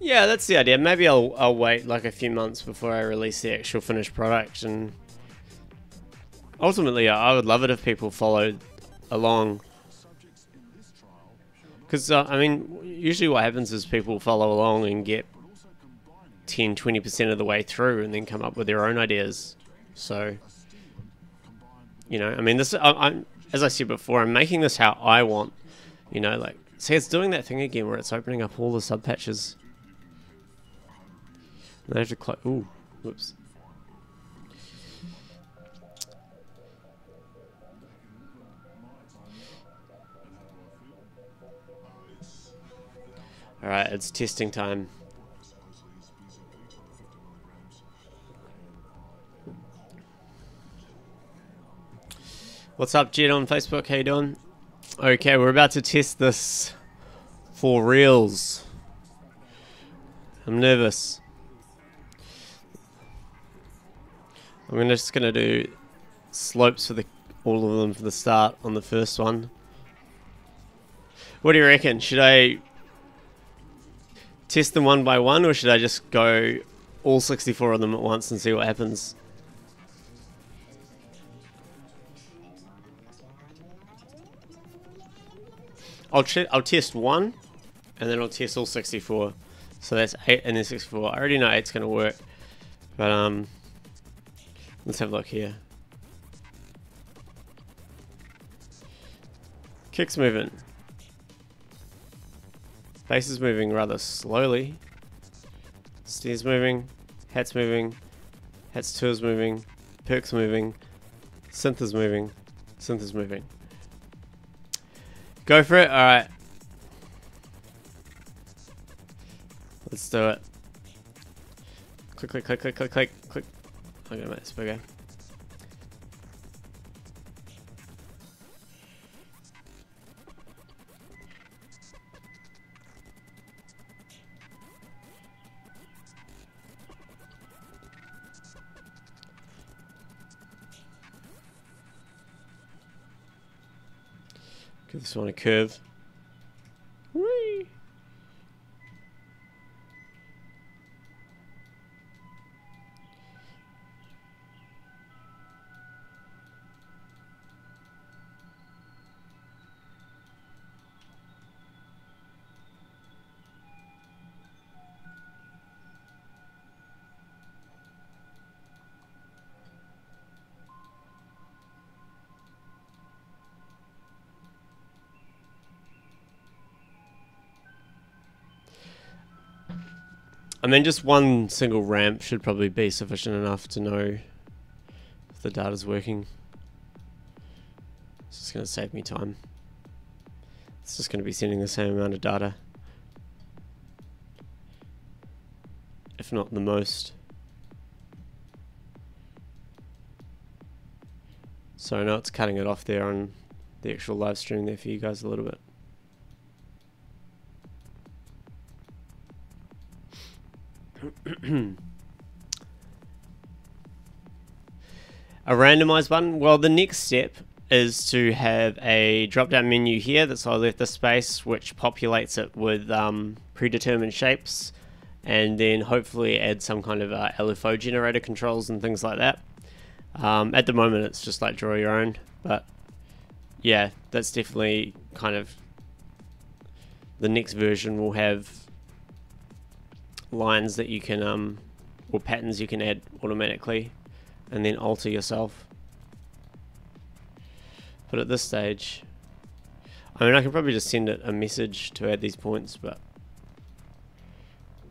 Yeah, that's the idea. Maybe I'll wait like a few months before I release the actual finished product, and ultimately I would love it if people followed along. Because I mean, usually what happens is people follow along and get 10-20% of the way through and then come up with their own ideas. So, you know, I mean, this I'm as I said before, I'm making this how I want. You know, like, see, it's doing that thing again where it's opening up all the sub patches. And I have to close. Ooh, whoops. All right, it's testing time. What's up, Jed on Facebook? How you doing? Okay, we're about to test this for reals. I'm nervous. I'm just gonna do slopes for all of them for the start on the first one. What do you reckon? Should I test them one by one, or should I just go all 64 of them at once and see what happens? I'll test one, and then I'll test all 64. So that's 8 and then 64. I already know 8's going to work, but let's have a look here. Kick's moving. Bass is moving rather slowly. Steer's moving. Hat's moving. Hat's 2 is moving. Perk's moving. Synth is moving. Synth is moving. Go for it. Alright. Let's do it. Click, click, click, click, click, click, click. I'm gonna make this bigger. Give this one a curve. Whee! And then just one single ramp should probably be sufficient enough to know if the data's working. It's just going to save me time. It's just going to be sending the same amount of data, if not the most. So I know it's cutting it off there on the actual live stream there for you guys a little bit. A randomize button. Well, the next step is to have a drop down menu here that's all left the space, which populates it with predetermined shapes, and then hopefully add some kind of LFO generator controls and things like that. At the moment it's just like draw your own, but yeah, that's definitely kind of the next version. Will have lines that you can or patterns you can add automatically and then alter yourself. But at this stage, I mean, I can probably just send it a message to add these points, but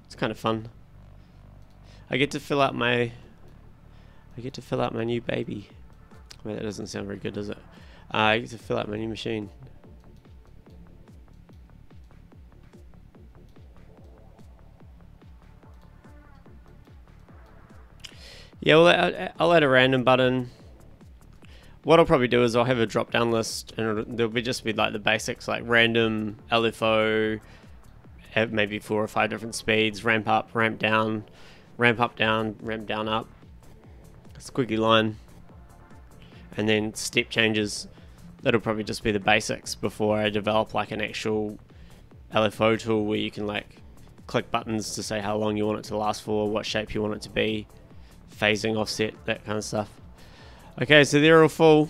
it's kind of fun. I get to fill out my new baby. Wait, that doesn't sound very good, does it? I get to fill out my new machine. Yeah, well, I'll add a random button. What I'll probably do is I'll have a drop down list, and there'll be just be like the basics, like random, LFO, have maybe 4 or 5 different speeds, ramp up, ramp down, ramp up, down, ramp down, up, squiggly line, and then step changes. That'll probably just be the basics before I develop like an actual LFO tool where you can like click buttons to say how long you want it to last for, what shape you want it to be, phasing, offset, that kind of stuff. Okay, so they're all full.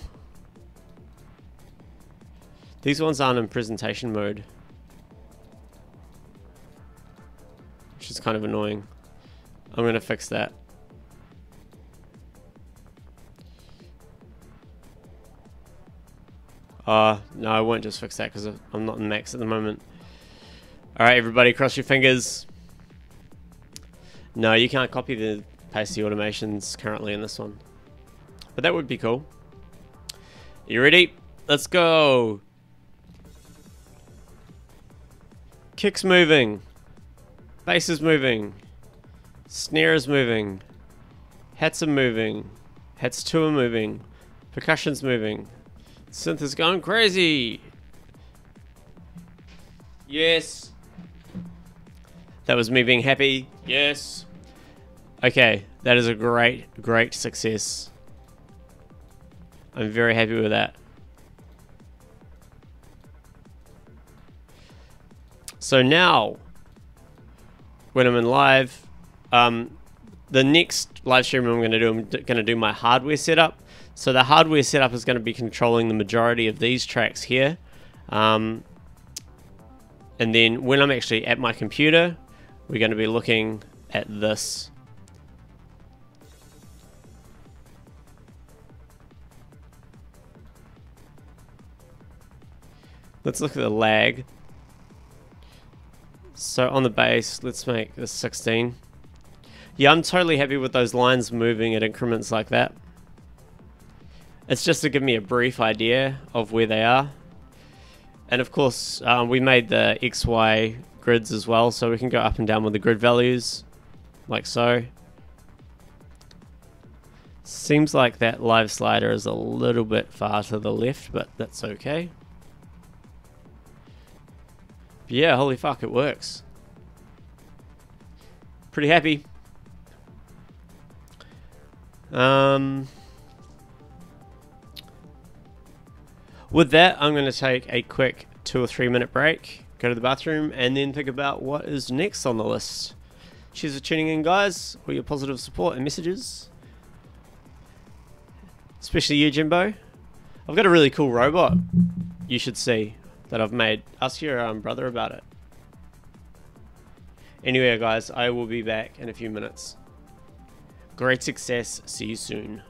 These ones aren't in presentation mode, which is kind of annoying. I'm going to fix that. No, I won't just fix that because I'm not in max at the moment. Alright, everybody, cross your fingers. No, you can't copy the paste the automations currently in this one. But that would be cool. You ready? Let's go. Kick's moving. Bass is moving. Snare is moving. Hats are moving. Hats 2 are moving. Percussion's moving. Synth is going crazy. Yes. That was me being happy. Yes. Okay, that is a great success. I'm very happy with that. So now, when I'm in live, the next live stream I'm going to do my hardware setup. So the hardware setup is going to be controlling the majority of these tracks here. And then when I'm actually at my computer, we're going to be looking at this. Let's look at the lag. So on the base, let's make this 16. Yeah, I'm totally happy with those lines moving at increments like that. It's just to give me a brief idea of where they are. And of course, we made the XY grids as well, so we can go up and down with the grid values, like so. Seems like that live slider is a little bit far to the left, but that's okay. But yeah, holy fuck, it works. Pretty happy. With that, I'm going to take a quick 2 or 3 minute break, go to the bathroom, and then think about what is next on the list. Cheers for tuning in, guys. All your positive support and messages. Especially you, Jimbo. I've got a really cool robot you should see that I've made. Ask your brother about it. Anyway, guys, I will be back in a few minutes. Great success. See you soon.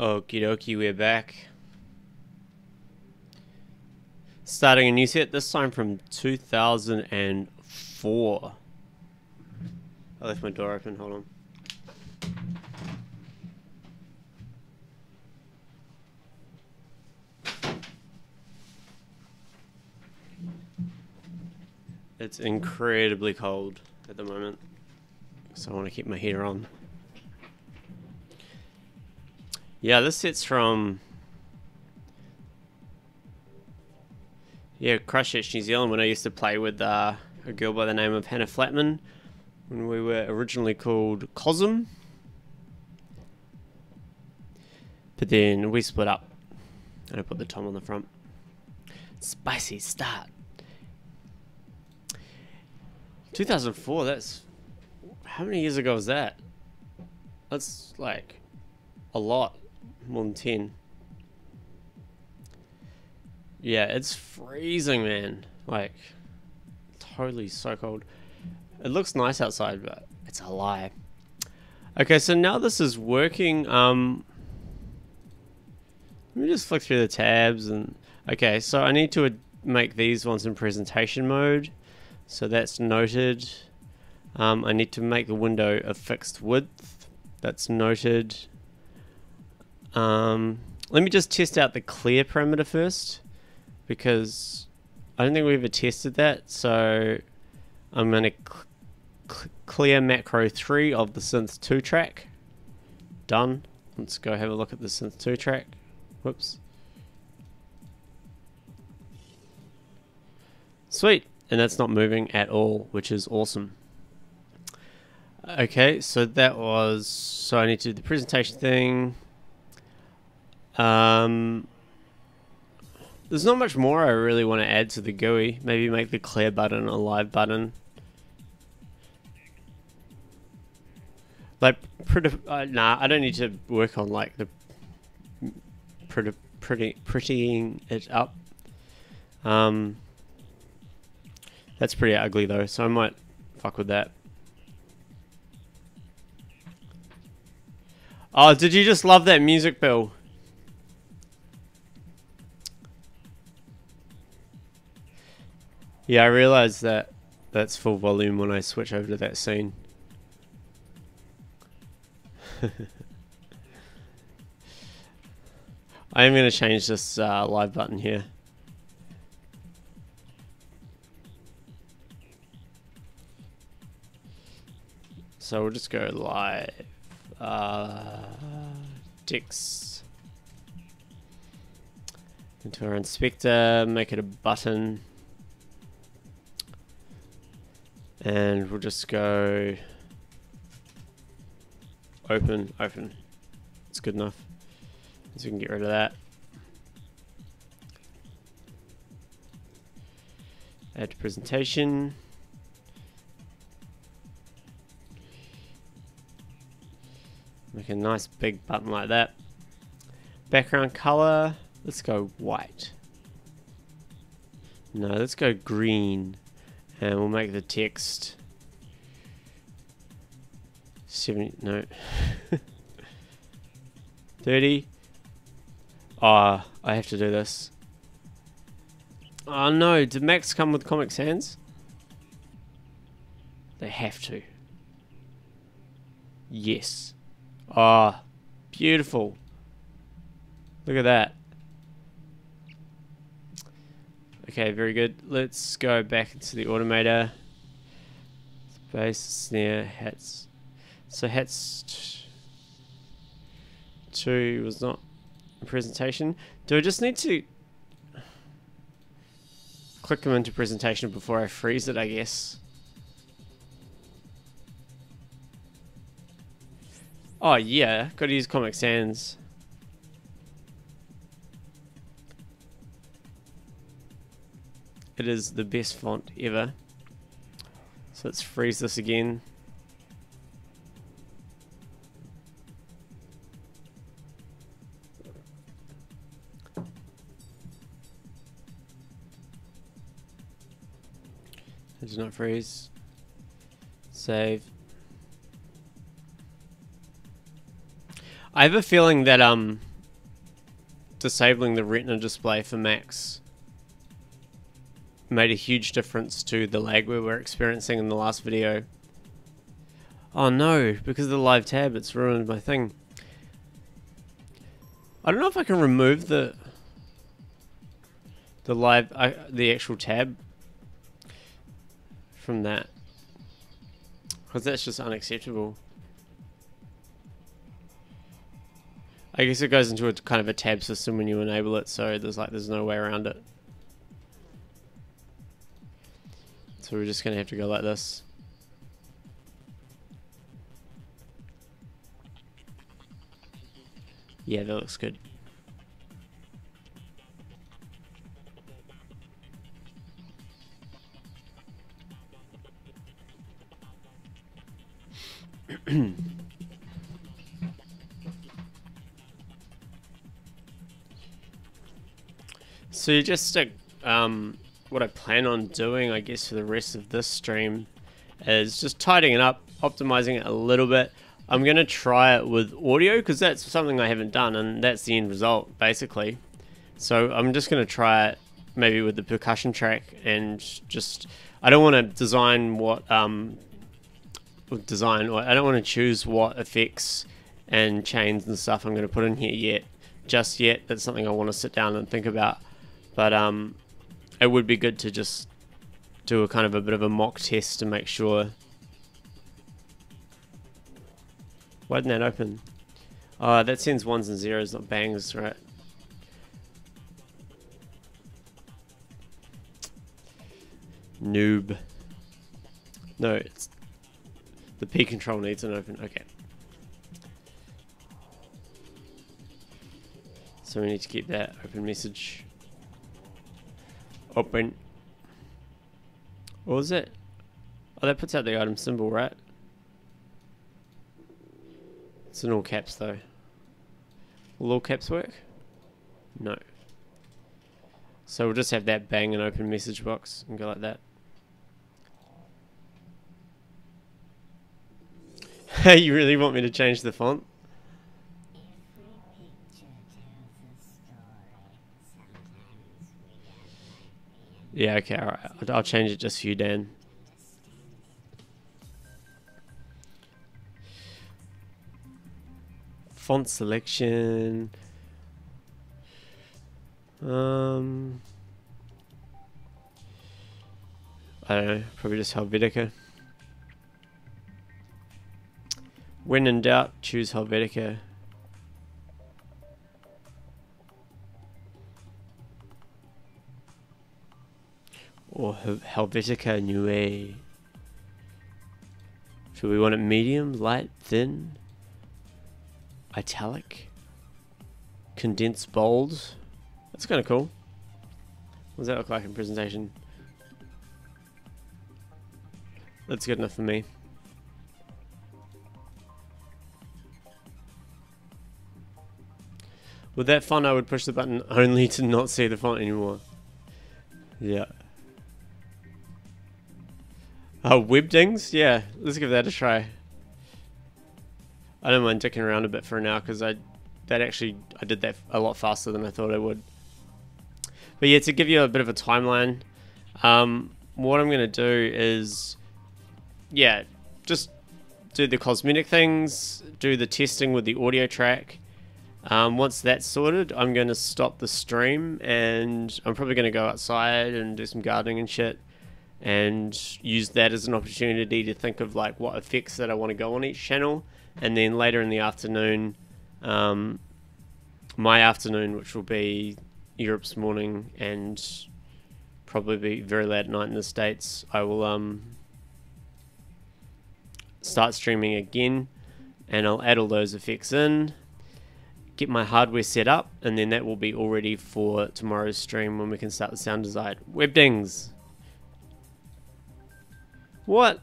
Okie dokie, we're back. Starting a new set, this time from 2004. I left my door open, hold on. It's incredibly cold at the moment, so I want to keep my heater on. Yeah, this set's from Christchurch, New Zealand, when I used to play with a girl by the name of Hannah Flatman, when we were originally called Cosm. But then we split up, and I put the Tom on the front. Spicy start. 2004, that's... How many years ago was that? That's like a lot. More than 10. Yeah, it's freezing, man. Like, totally so cold. It looks nice outside, but it's a lie. Okay, so now this is working. Let me just flick through the tabs and... Okay, so I need to make these ones in presentation mode. So that's noted. I need to make the window a fixed width. That's noted. Let me just test out the clear parameter first, because I don't think we ever tested that. So I'm going to clear macro 3 of the synth 2 track. Done. Let's go have a look at the synth 2 track. Whoops. Sweet. And that's not moving at all, which is awesome. Okay, so that was... So I need to do the presentation thing. There's not much more I really want to add to the GUI. Maybe make the clear button a live button. Like, nah, I don't need to work on like the prettying it up. That's pretty ugly though, so I might fuck with that. Oh, did you just love that music, Bill? Yeah, I realized that that's full volume when I switch over to that scene. I am going to change this live button here. So we'll just go live. Text. Into our inspector, make it a button. And we'll just go open. It's good enough. So we can get rid of that. Add to presentation. Make a nice big button like that. Background color, let's go white. No, let's go green. And we'll make the text 70, no. 30. Oh, I have to do this. Oh no, did Macs come with Comic Sans? They have to. Yes. Ah, oh, beautiful. Look at that. Okay, very good. Let's go back into the Automator. Bass, snare, hats. So hats 2 was not a presentation. Do I just need to click them into presentation before I freeze it, I guess? Oh yeah, gotta use Comic Sans. It is the best font ever. So let's freeze this again. It does not freeze. Save. I have a feeling that disabling the retina display for Macs made a huge difference to the lag we were experiencing in the last video. Oh no, because of the live tab it's ruined my thing. I don't know if I can remove the actual tab from that, because that's just unacceptable. I guess it goes into a kind of a tab system when you enable it, so there's no way around it. So we're just gonna have to go like this. Yeah, that looks good. So you just stick, what I plan on doing, I guess, for the rest of this stream is just tidying it up, optimizing it a little bit. I'm going to try it with audio because that's something I haven't done, and that's the end result, basically. So I'm just going to try it maybe with the percussion track, and just, I don't want to design what, I don't want to choose what effects and chains and stuff I'm going to put in here just yet. That's something I want to sit down and think about. But it would be good to just do a kind of a bit of a mock test to make sure. Why didn't that open? Oh, that sends ones and zeros, not bangs, right? Noob. No, it's the P control needs an open. Okay. So we need to keep that open message. Open. What was it? Oh, that puts out the item symbol, right? It's in all caps though. Will all caps work? No. So we'll just have that bang and open message box and go like that. Hey, you really want me to change the font? Yeah, okay, alright. I'll change it just for you, Dan. Font selection. I don't know, probably just Helvetica. When in doubt, choose Helvetica. Or Helvetica Neue. Should we want it medium, light, thin, italic, condensed bold? That's kind of cool. What does that look like in presentation? That's good enough for me. With that font, I would push the button only to not see the font anymore. Yeah. Oh, webdings? Yeah, let's give that a try. I don't mind dicking around a bit for now because I did that a lot faster than I thought I would. But yeah, to give you a bit of a timeline, what I'm going to do is, yeah, just do the cosmetic things, do the testing with the audio track. Once that's sorted, I'm going to stop the stream and I'm probably going to go outside and do some gardening and shit and use that as an opportunity to think of like what effects that I want to go on each channel. And then later in the afternoon, my afternoon, which will be Europe's morning and probably be very late at night in the States, I will start streaming again and I'll add all those effects in, get my hardware set up, and then that will be all ready for tomorrow's stream when we can start the sound design. Webdings! What?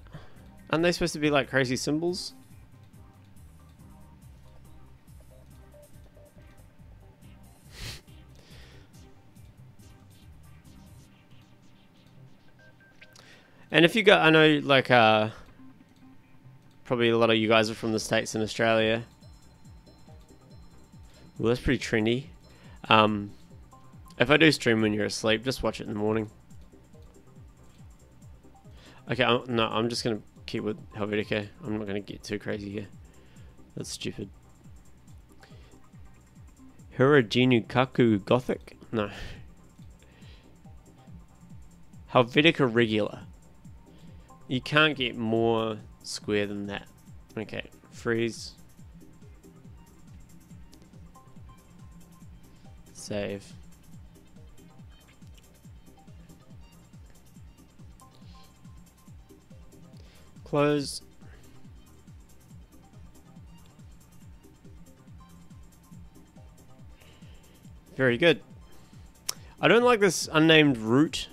Aren't they supposed to be like crazy symbols? And if you got, I know like probably a lot of you guys are from the States and Australia. Well, that's pretty trendy. If I do stream when you're asleep, just watch it in the morning. Okay, no, I'm just gonna keep with Helvetica. I'm not gonna get too crazy here. That's stupid. Hirajinu Kaku Gothic? No. Helvetica Regular. You can't get more square than that. Okay, freeze. Save. Close. Very good. I don't like this unnamed root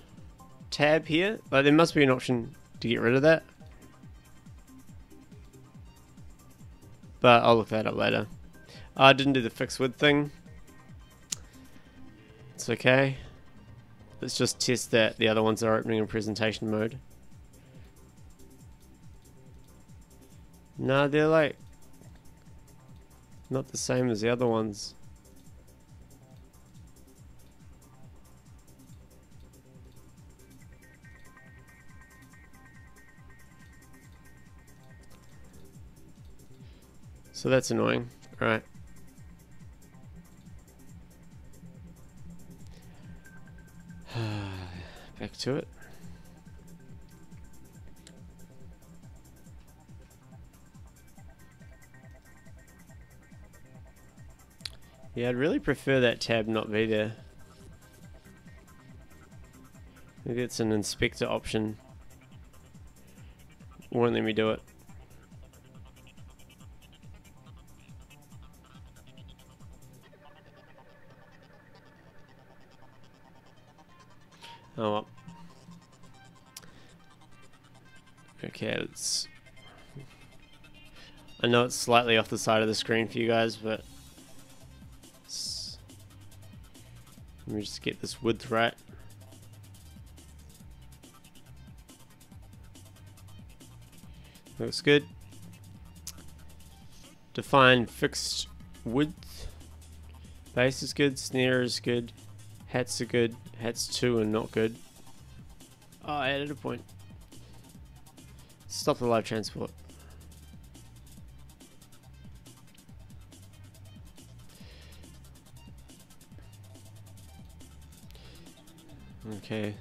tab here, but there must be an option to get rid of that. But I'll look that up later. I didn't do the fix width thing. It's okay. Let's just test that the other ones are opening in presentation mode. No, they're like not the same as the other ones. So that's annoying. Alright. Back to it. Yeah, I'd really prefer that tab not be there. Maybe it's an inspector option. Won't let me do it. Oh well. Okay, let's... I know it's slightly off the side of the screen for you guys, but... Let me just get this width right. Looks good. Define fixed width. Bass is good, snare is good, hats are good, hats 2 are not good. Oh, I added a point. Stop the live transport. Okay.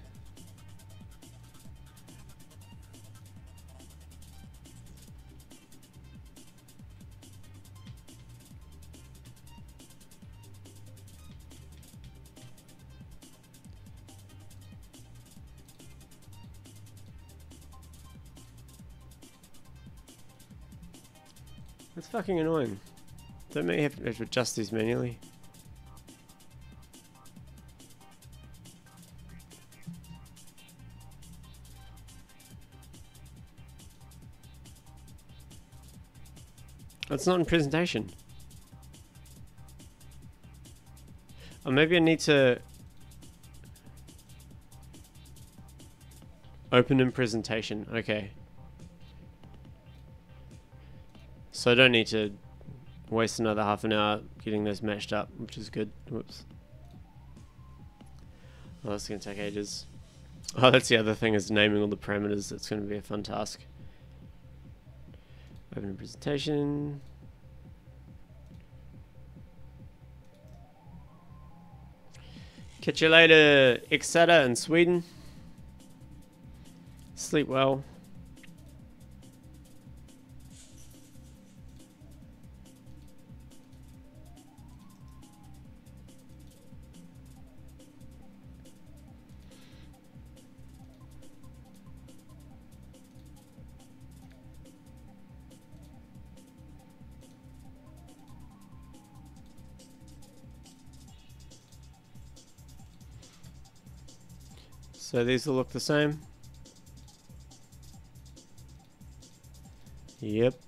That's fucking annoying. Don't make me have to adjust these manually. It's not in presentation. Or maybe I need to open in presentation. Okay. So I don't need to waste another half an hour getting those matched up, which is good. Whoops. Oh, that's going to take ages. Oh, that's the other thing, is naming all the parameters. That's going to be a fun task. Open a presentation. Catch you later, Exeter in Sweden. Sleep well. So these will look the same. Yep. So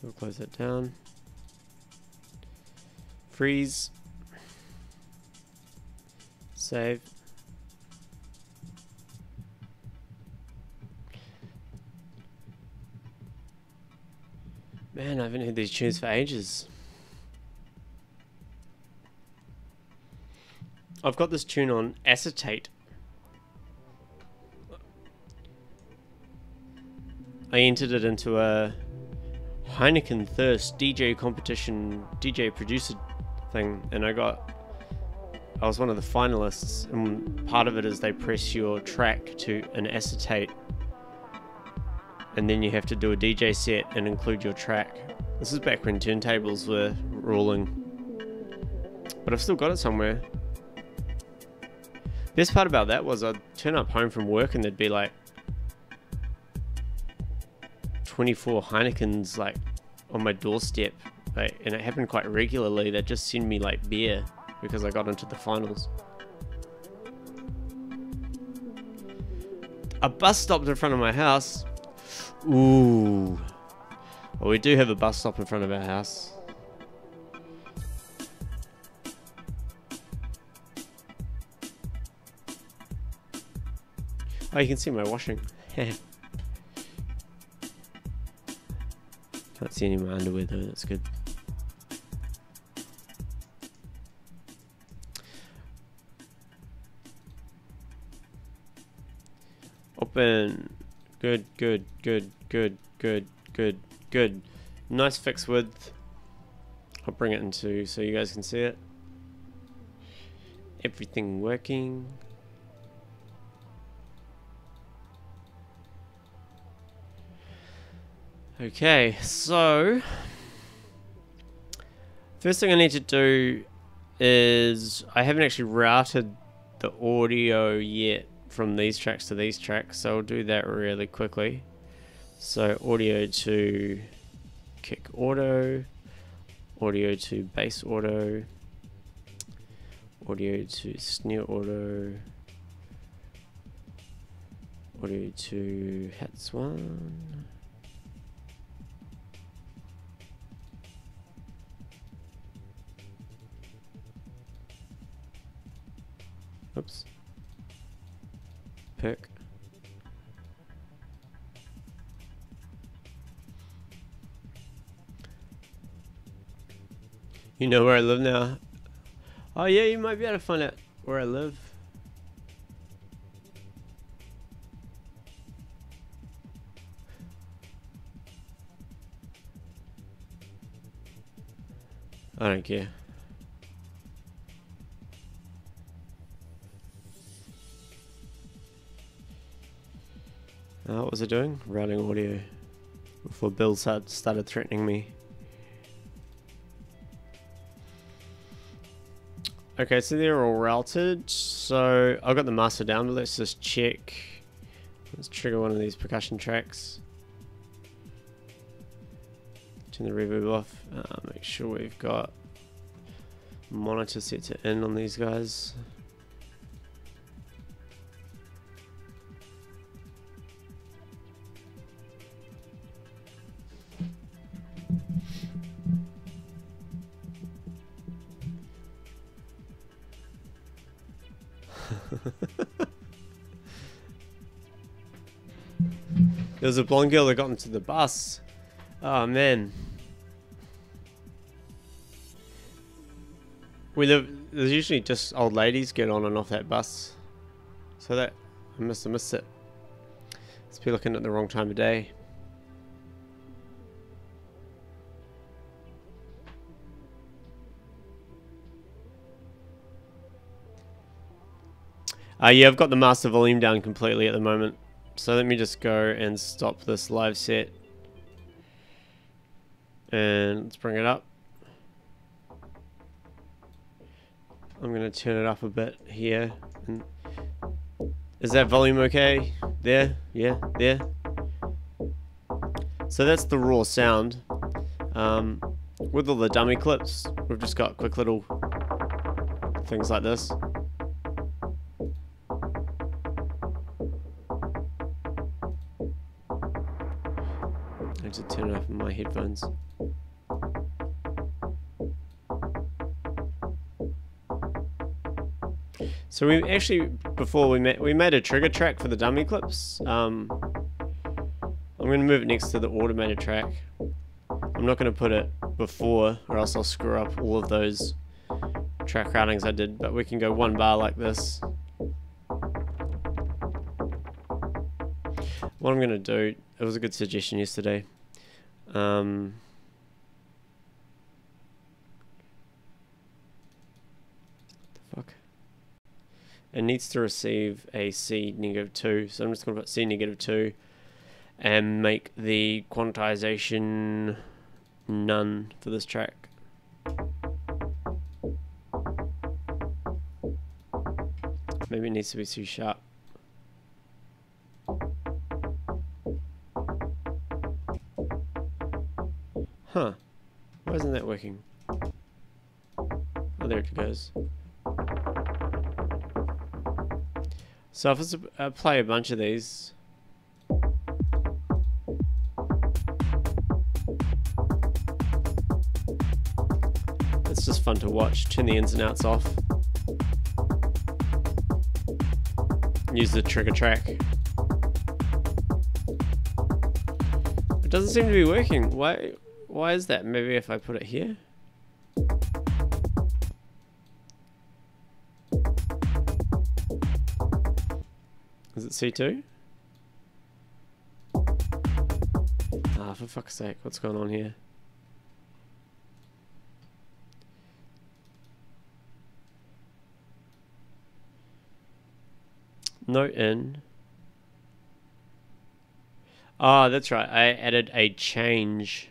we'll close that down. Freeze. Save. Man, I haven't heard these tunes for ages. I've got this tune on acetate. I entered it into a Heineken Thirst DJ competition, DJ producer thing, and I was one of the finalists, and part of it is they press your track to an acetate, and then you have to do a DJ set and include your track. This is back when turntables were ruling, but I've still got it somewhere. Best part about that was I'd turn up home from work and there'd be like 24 Heinekens like on my doorstep, like, and it happened quite regularly. They'd just send me like beer because I got into the finals. A bus stopped in front of my house. Ooh. Well, we do have a bus stop in front of our house. Oh, you can see my washing. Can't see any of my underwear though, that's good. Open. Good, good, good, good, good, good, good. Nice fixed width. I'll bring it into so you guys can see it. Everything working. Okay, so first thing I need to do is I haven't actually routed the audio yet from these tracks to these tracks, so I'll do that really quickly. So audio to kick auto, audio to bass auto, audio to snare auto, audio to hats one. Oops. Pick. You know where I live now? Oh yeah, you might be able to find out where I live. I don't care. What was I doing? Routing audio before Bill started threatening me. Okay, so they're all routed. So I've got the master down, but let's just check. Let's trigger one of these percussion tracks. Turn the reverb off. Make sure we've got monitor set to in on these guys. There was a blonde girl that got into the bus. Oh man. There's usually just old ladies get on and off that bus. So that, I must have missed it. Let's be looking at the wrong time of day. Yeah, I've got the master volume down completely at the moment. So let me just go and stop this live set. And let's bring it up. I'm going to turn it up a bit here. And is that volume okay? There? Yeah, there. So that's the raw sound. With all the dummy clips, we've just got quick little things like this. I need to turn it up in my headphones. So we actually, before we made a trigger track for the dummy clips. I'm going to move it next to the automated track. I'm I'm not going to put it before, or else I'll screw up all of those track routings I did, but we can go 1 bar like this. What I'm going to do, it was a good suggestion yesterday. The fuck? It needs to receive a C-2, so I'm just going to put C-2 and make the quantization none for this track. Maybe it needs to be C#. Huh. Why isn't that working? Oh, there it goes. So if I apply a bunch of these, it's just fun to watch. Turn the ins and outs off. Use the trigger track. It doesn't seem to be working. Why is that? Maybe if I put it here? Is it C2? Ah, for fuck's sake, what's going on here? Note in. Ah, that's right, I added a change.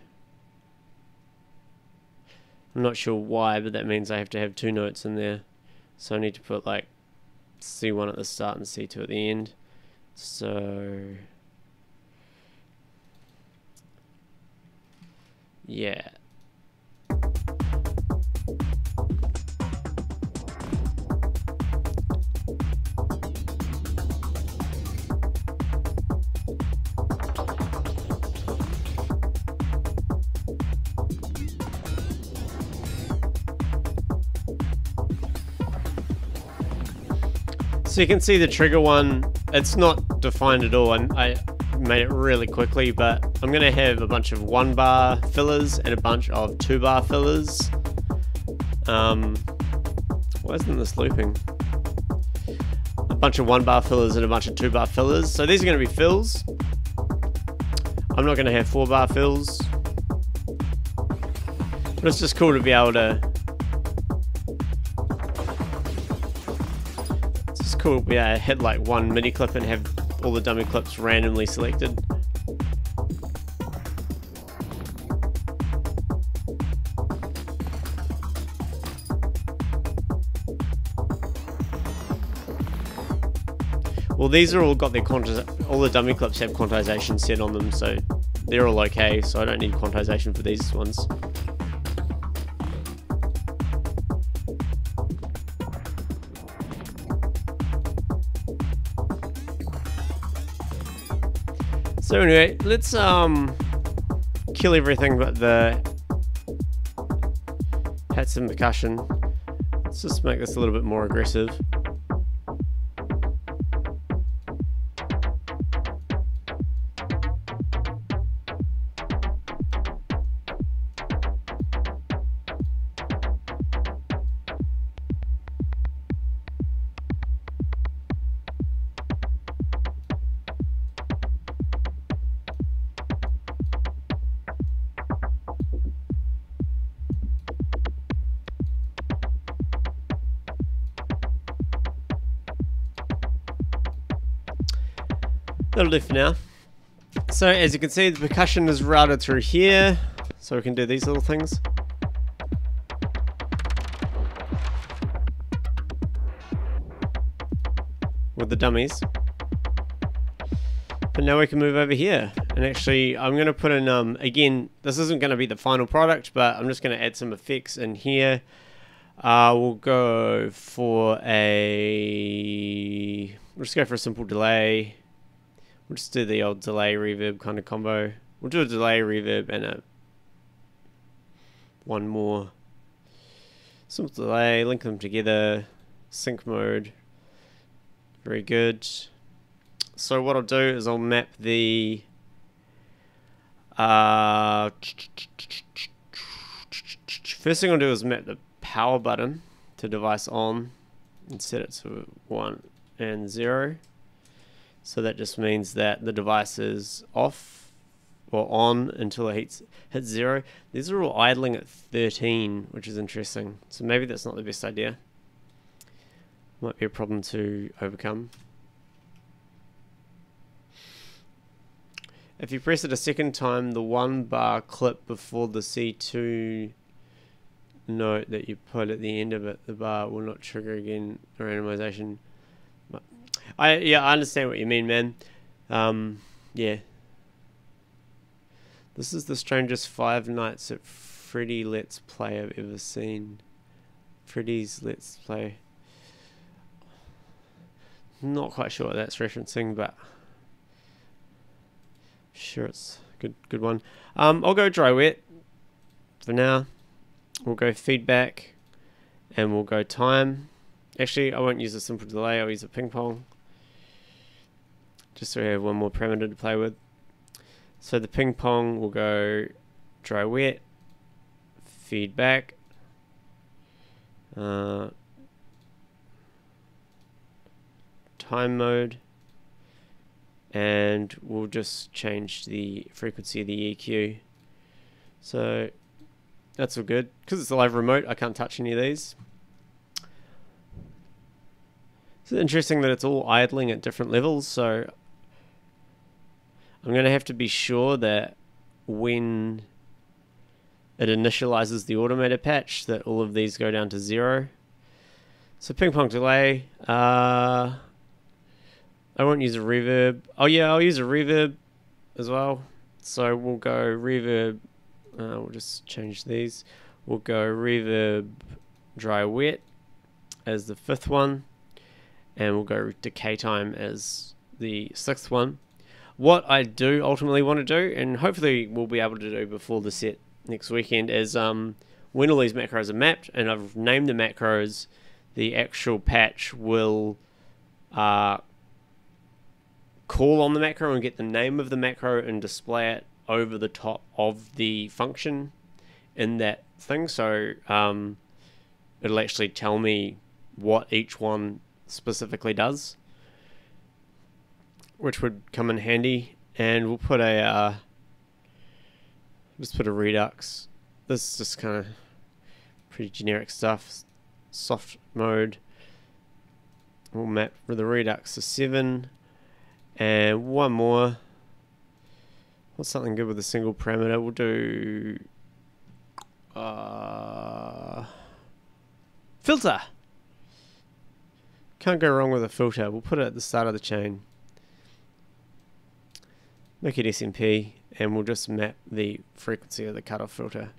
I'm not sure why, but that means I have to have 2 notes in there. So I need to put like C1 at the start and C2 at the end. So yeah. So you can see the trigger one, it's not defined at all, and I made it really quickly, but I'm going to have a bunch of 1 bar fillers and a bunch of 2 bar fillers. Why isn't this looping? A bunch of 1 bar fillers and a bunch of 2 bar fillers. So these are going to be fills. I'm not going to have 4 bar fills. But it's just cool to be able to... Cool, yeah, hit like 1 MIDI clip and have all the dummy clips randomly selected. Well, these are all got their all the dummy clips have quantization set on them, so they're all okay, so I don't need quantization for these ones. So anyway, let's kill everything but the hats and percussion. Let's just make this a little bit more aggressive. That'll do for now. So as you can see, the percussion is routed through here, so we can do these little things. With the dummies. But now we can move over here. And actually, I'm going to put in, again, this isn't going to be the final product, but I'm just going to add some effects in here. We'll go for we'll just go for a simple delay. We'll just do the old delay reverb kind of combo. We'll do a delay reverb and one more simple delay, link them together, sync mode. Very good. So what I'll do is I'll map the First thing I'll do is map the power button to device on and set it to 1 and 0. So that just means that the device is off or on until it hits 0. These are all idling at 13, which is interesting. So maybe that's not the best idea. Might be a problem to overcome. If you press it a second time, the 1 bar clip before the C2 note that you put at the end of it, the bar will not trigger again the randomization. But I understand what you mean, man. Yeah. This is the strangest Five Nights at Freddy Let's Play I've ever seen. Freddy's Let's Play. Not quite sure what that's referencing, but sure it's a good one. I'll go dry wet for now. We'll go feedback and we'll go time. Actually, I won't use a simple delay, I'll use a ping pong. Just so we have one more parameter to play with. So the ping pong will go dry wet, feedback, time mode, and we'll just change the frequency of the EQ. So that's all good. Because it's a live remote, I can't touch any of these. It's interesting that it's all idling at different levels, so I'm going to have to be sure that when it initializes the Automator patch that all of these go down to 0. So ping pong delay, I won't use a reverb. Oh yeah, I'll use a reverb as well. So we'll go reverb, we'll just change these. We'll go reverb dry wet as the 5th one, and we'll go decay time as the 6th one. What I do ultimately want to do, and hopefully we'll be able to do before the set next weekend, is when all these macros are mapped and I've named the macros, the actual patch will call on the macro and get the name of the macro and display it over the top of the function in that thing. So it'll actually tell me what each one specifically does, which would come in handy. And we'll put a just put a redux. This is just kind of pretty generic stuff. Soft mode. We'll map for the redux to 7, and one more. What's something good with a single parameter? We'll do filter. Can't go wrong with a filter. We'll put it at the start of the chain. Make it SMP, and we'll just map the frequency of the cutoff filter.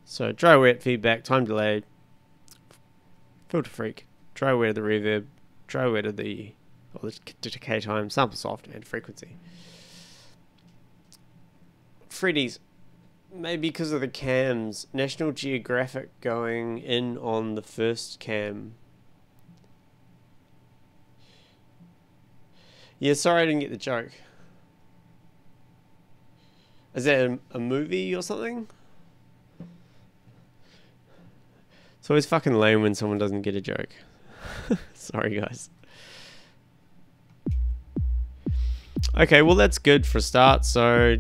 So dry wet, feedback, time delay, filter freak, dry wet of the reverb, dry wet of the decay time, sample soft, and frequency. Freddy's, maybe because of the cams, National Geographic going in on the first cam. Yeah, sorry I didn't get the joke. Is that a movie or something? It's always fucking lame when someone doesn't get a joke. Sorry, guys. Okay, well that's good for a start. So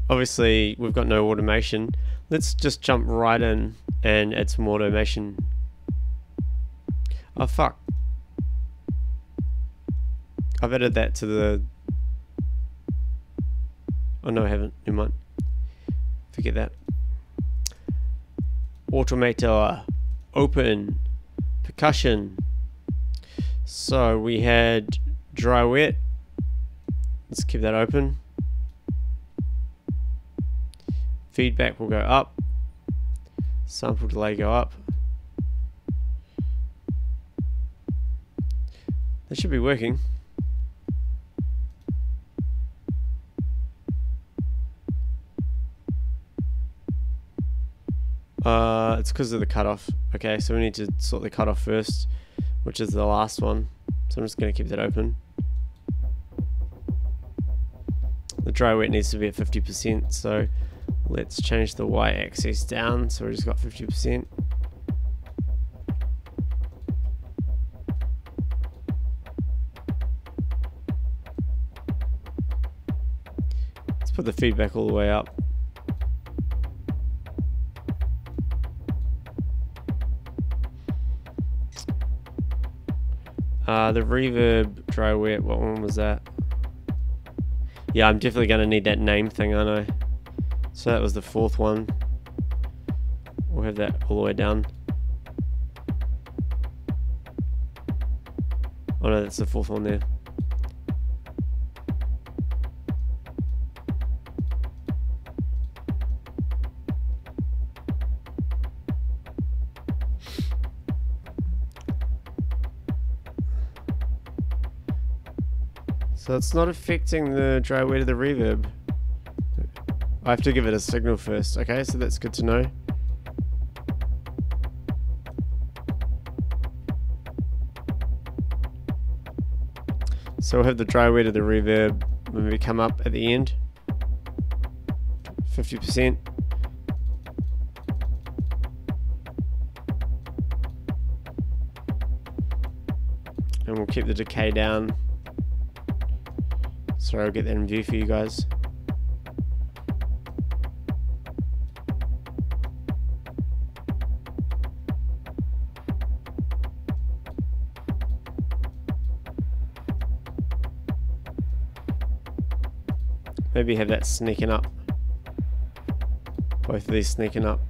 obviously we've got no automation. Let's just jump right in and add some automation. Oh fuck. I've added that to the... Oh no, I haven't. Never mind. Forget that. Automator. Open. Percussion. So we had dry wet. Let's keep that open. Feedback will go up. Sample delay go up. That should be working. It's because of the cutoff. Okay, so we need to sort the cutoff first, which is the last one. So I'm just going to keep that open. The dry wet needs to be at 50%, so let's change the y-axis down, so we just got 50%. Let's put the feedback all the way up. The reverb dry wet, what one was that? Yeah, I'm definitely going to need that name thing, aren't I? So that was the 4th one. We'll have that all the way down. Oh no, that's the 4th one there. So it's not affecting the dry wet of the reverb. I have to give it a signal first. Okay, so that's good to know. So we'll have the dry wet of the reverb when we come up at the end. 50%. And we'll keep the decay down. Sorry, I'll get that in view for you guys. Maybe have that sneaking up. Both of these sneaking up.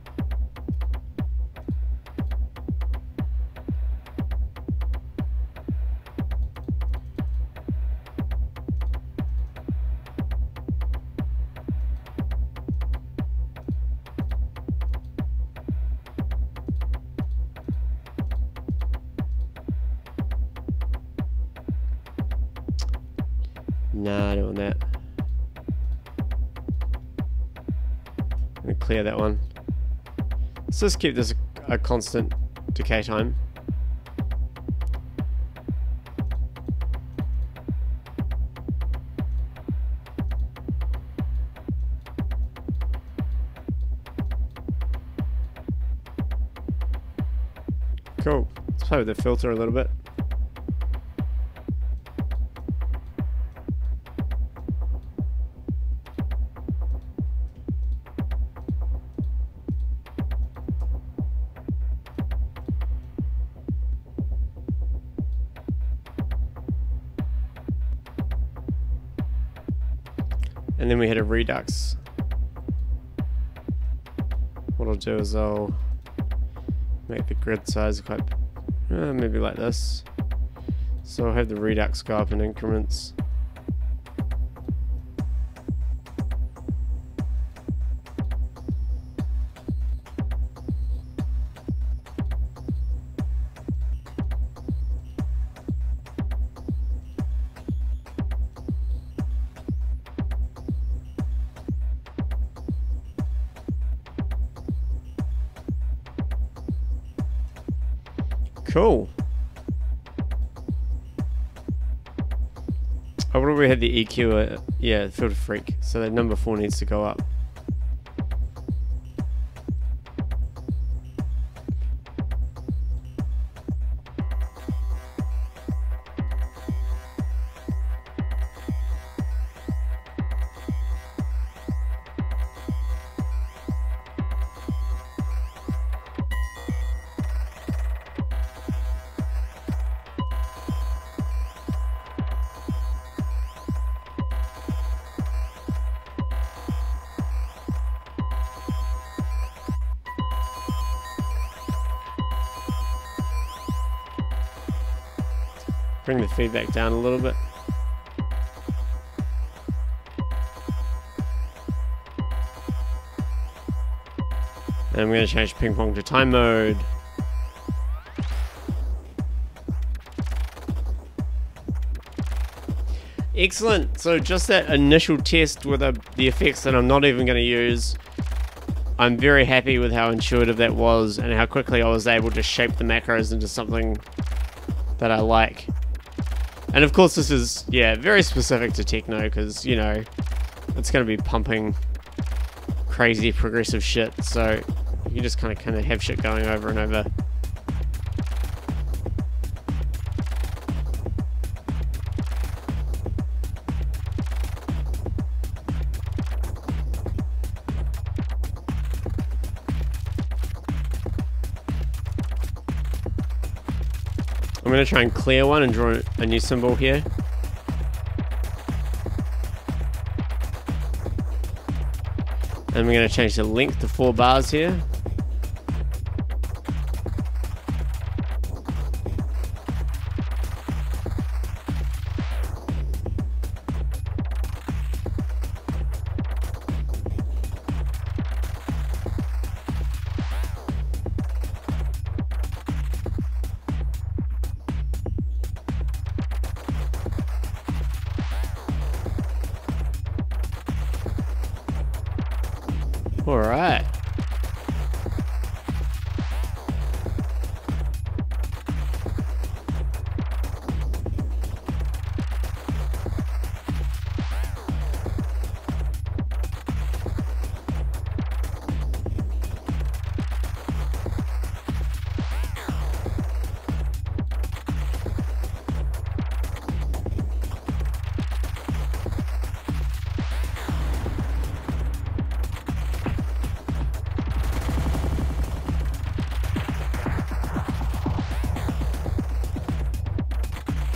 Nah, I don't want that. I'm gonna clear that one. Let's just keep this a constant decay time. Cool. Let's play with the filter a little bit. And then we had a redux. What I'll do is I'll make the grid size quite, maybe like this. So I'll have the redux go up in increments. Cool. I would have had the EQ, yeah, filter freak. So that number 4 needs to go up. Bring the feedback down a little bit. And I'm going to change ping pong to time mode. Excellent. So just that initial test with the effects that I'm not even going to use. I'm very happy with how intuitive that was and how quickly I was able to shape the macros into something that I like. And of course this is, yeah, very specific to techno because, you know, it's going to be pumping crazy progressive shit, so you just kind of have shit going over and over. I'm going to try and clear one and draw a new symbol here. And we're going to change the length to 4 bars here. All right.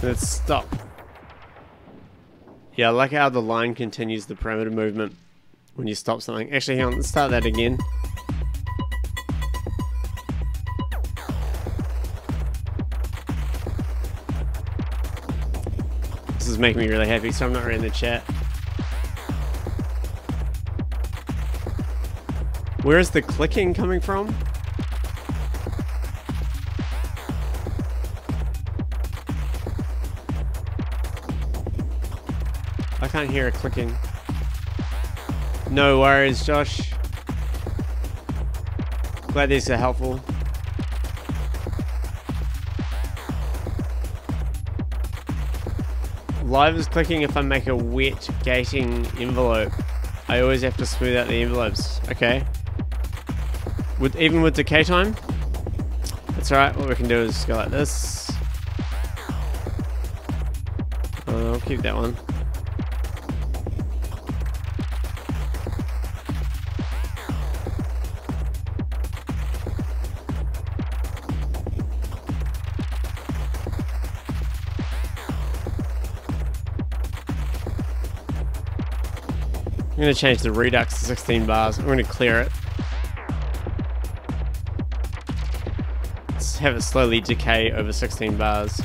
Let's stop. Yeah, I like how the line continues the parameter movement when you stop something. Actually, hang on, let's start that again. This is making me really happy, so I'm not reading the chat. Where is the clicking coming from? I can't hear it clicking. No worries, Josh. Glad these are helpful. Live is clicking if I make a wet gating envelope. I always have to smooth out the envelopes. Okay. Even with decay time? That's alright, what we can do is go like this. I'll keep that one. I'm going to change the redux to 16 bars. I'm going to clear it. Let's have it slowly decay over 16 bars.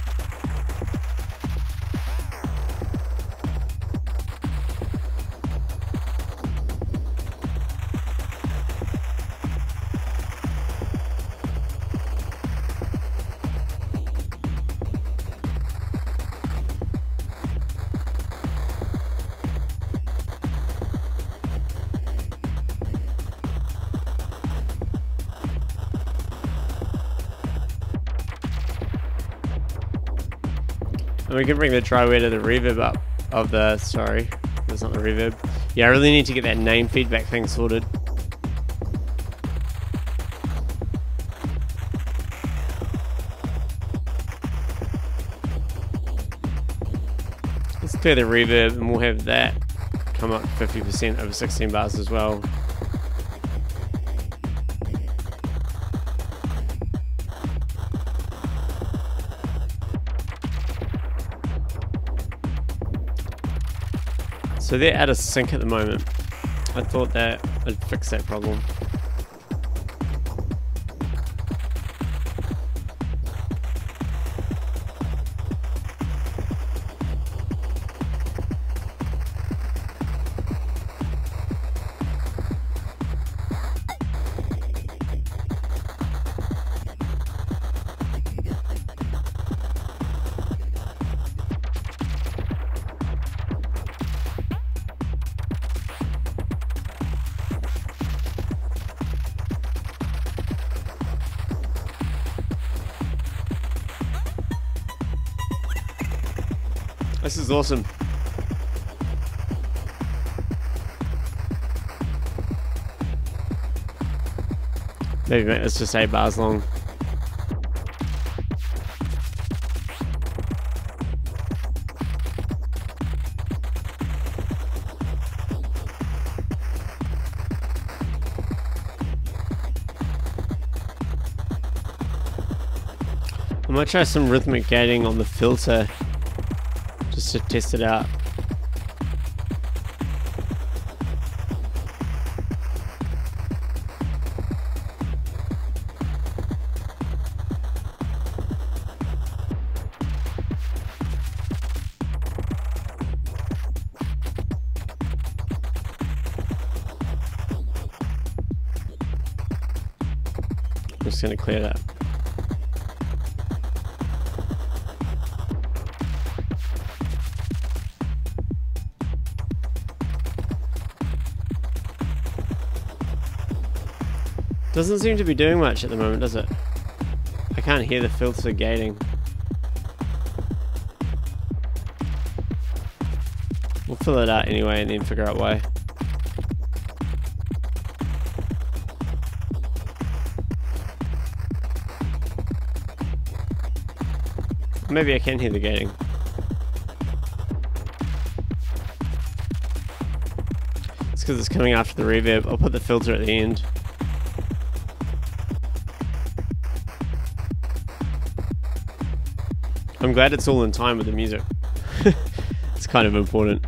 And we can bring the dry wear to the reverb up of the, sorry, that's not the reverb. Yeah, I really need to get that name feedback thing sorted. Let's clear the reverb and we'll have that come up 50% over 16 bars as well. So they're out of sync at the moment. I thought that I'd fix that problem. This is awesome. Maybe make this just 8 bars long. I might try some rhythmic gating on the filter just to test it out. I'm just going to clear that. Doesn't seem to be doing much at the moment, does it? I can't hear the filter gating. We'll fill it out anyway and then figure out why. Maybe I can hear the gating. It's because it's coming after the reverb. I'll put the filter at the end. I'm glad it's all in time with the music. It's kind of important.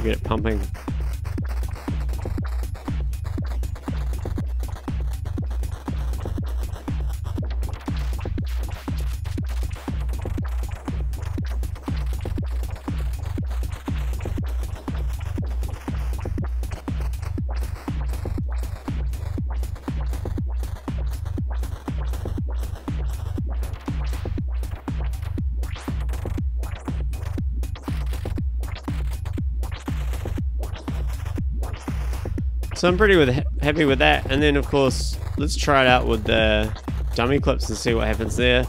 Get it pumping. So I'm pretty happy with that, and then of course let's try it out with the dummy clips and see what happens there.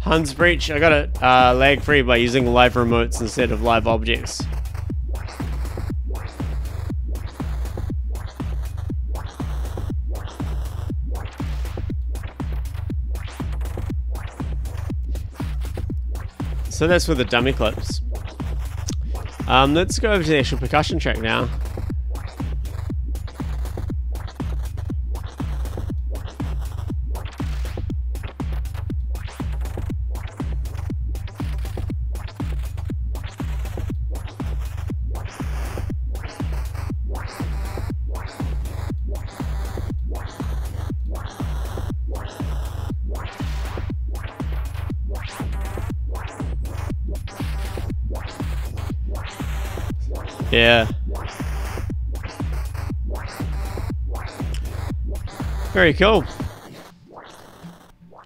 Hans Breach, I got it lag free by using live remotes instead of live objects. So that's with the dummy clips. Let's go over to the actual percussion track now. Yeah. Very cool.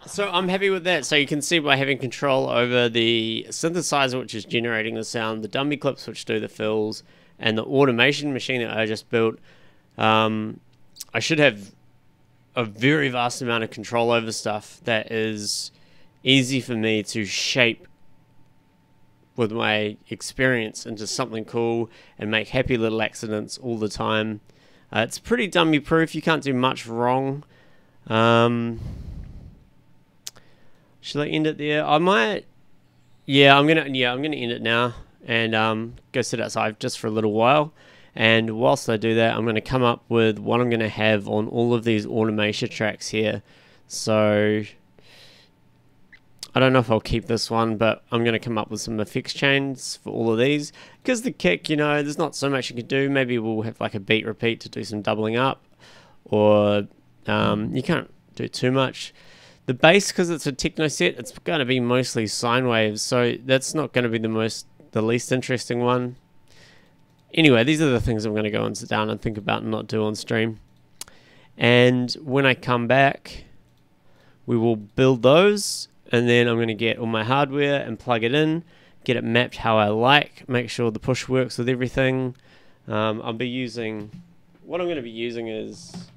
So I'm happy with that. So you can see by having control over the synthesizer, which is generating the sound, the dummy clips, which do the fills, and the automation machine that I just built, I should have a very vast amount of control over stuff that is easy for me to shape with my experience into something cool and make happy little accidents all the time. It's pretty dummy proof. You can't do much wrong. Should I end it there? I might. Yeah, I'm gonna end it now and go sit outside just for a little while. And whilst I do that, I'm gonna come up with what I'm gonna have on all of these automation tracks here. So I don't know if I'll keep this one, but I'm going to come up with some effects chains for all of these. Because the kick, you know, there's not so much you can do. Maybe we'll have like a beat repeat to do some doubling up. Or you can't do too much. The bass, because it's a techno set, it's going to be mostly sine waves. So that's not going to be the least interesting one. Anyway, these are the things I'm going to go and sit down and think about and not do on stream. And when I come back, we will build those. And then I'm going to get all my hardware and plug it in, get it mapped how I like, make sure the push works with everything. What I'm going to be using is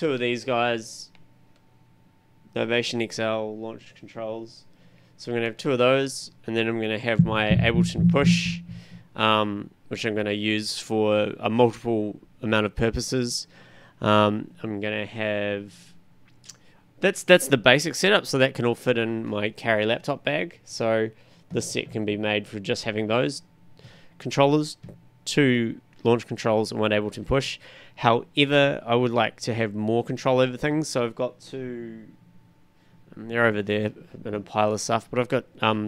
two of these guys. Novation XL launch controls. So I'm going to have two of those, and then I'm going to have my Ableton Push, which I'm going to use for a multiple amount of purposes. I'm going to have... That's the basic setup, so that can all fit in my carry laptop bag. So this set can be made for just having those controllers, two launch controls and one Ableton Push. However, I would like to have more control over things, so I've got two... They're over there in a pile of stuff, but I've got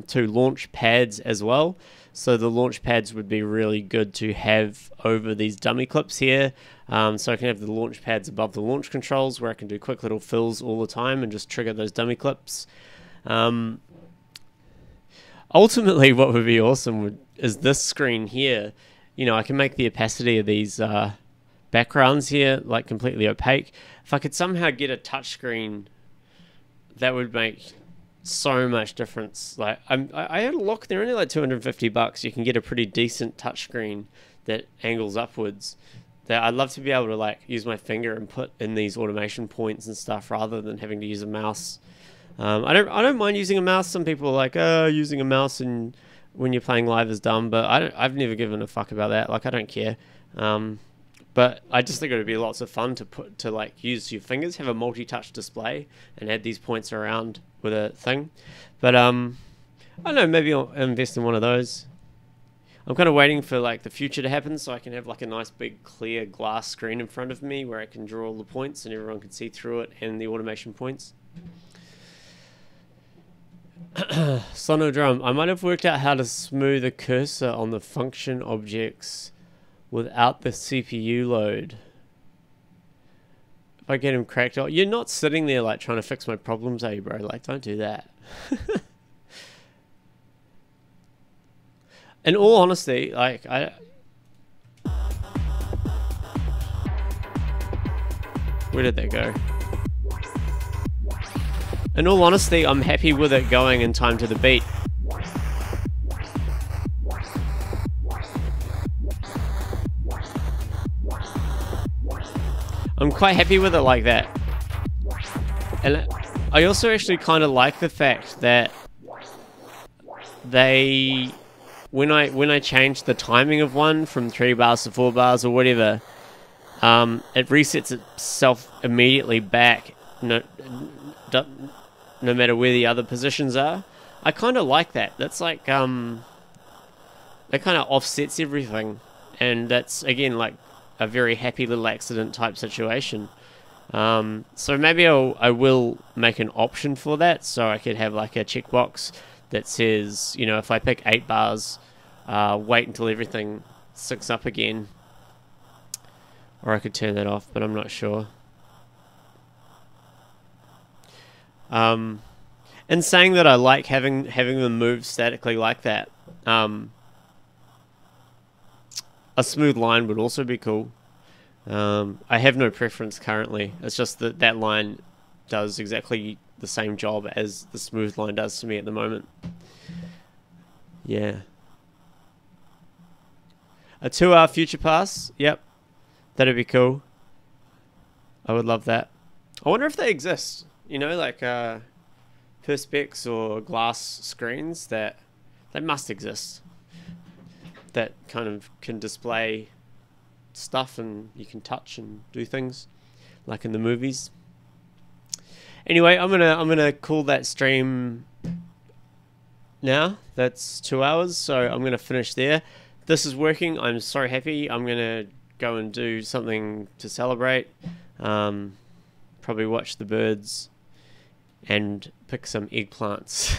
two launch pads as well. So the launch pads would be really good to have over these dummy clips here. So I can have the launch pads above the launch controls where I can do quick little fills all the time and just trigger those dummy clips. Ultimately, what would be awesome is this screen here. You know, I can make the opacity of these backgrounds here like completely opaque. If I could somehow get a touchscreen, that would make so much difference. Like I had a look, they're only like $250. You can get a pretty decent touchscreen that angles upwards. That I'd love to be able to like use my finger and put in these automation points and stuff rather than having to use a mouse. I don't mind using a mouse. Some people are like, oh, using a mouse and when you're playing live is dumb, but I've never given a fuck about that. Like I don't care. But I just think it would be lots of fun to like use your fingers, have a multi-touch display, and add these points around with a thing. But I don't know, maybe I'll invest in one of those. I'm kind of waiting for like the future to happen so I can have like a nice big clear glass screen in front of me where I can draw all the points and everyone can see through it and the automation points. Sonodrum. I might have worked out how to smooth a cursor on the function objects without the CPU load. If I get him cracked out, you're not sitting there like trying to fix my problems, are you, bro? Like, don't do that. In all honesty, like where did that go? In all honesty, I'm happy with it going in time to the beat. I'm quite happy with it like that. And I also actually kind of like the fact that they, when I change the timing of one from 3 bars to 4 bars or whatever, it resets itself immediately back, no matter where the other positions are. I kind of like that. That's like, that kind of offsets everything. And that's, again, like a very happy little accident type situation. So maybe I will make an option for that, so I could have like a checkbox that says, you know, if I pick 8 bars, wait until everything syncs up again. Or I could turn that off, but I'm not sure. And saying that I like having them move statically like that. A smooth line would also be cool. I have no preference currently. It's just that that line does exactly the same job as the smooth line does to me at the moment. Yeah. A 2-hour future pass? Yep. That'd be cool. I would love that. I wonder if they exist. You know, like perspex or glass screens that must exist. That kind of can display stuff and you can touch and do things like in the movies. Anyway, I'm gonna call that stream now. That's 2 hours, so I'm gonna finish there. This is working. I'm so happy. I'm gonna go and do something to celebrate. Probably watch the birds and pick some eggplants.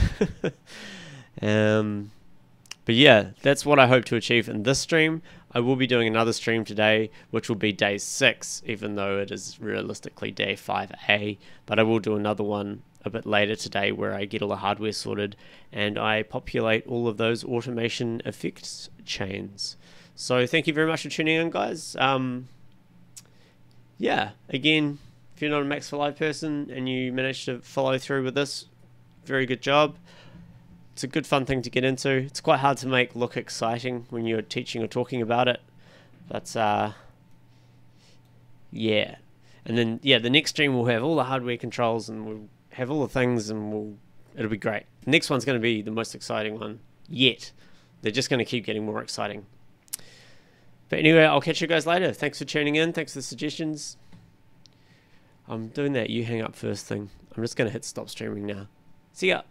But yeah, that's what I hope to achieve in this stream. I will be doing another stream today, which will be day 6, even though it is realistically day 5A. But I will do another one a bit later today where I get all the hardware sorted and I populate all of those automation effects chains. So thank you very much for tuning in, guys. Yeah, again, if you're not a Max for Live person and you managed to follow through with this, very good job. It's a good fun thing to get into. It's quite hard to make look exciting when you're teaching or talking about it. But, yeah. And then, yeah, the next stream will have all the hardware controls and we'll have all the things and it'll be great. The next one's going to be the most exciting one yet. They're just going to keep getting more exciting. But anyway, I'll catch you guys later. Thanks for tuning in. Thanks for the suggestions. I'm doing that you hang up first thing. I'm just going to hit stop streaming now. See ya.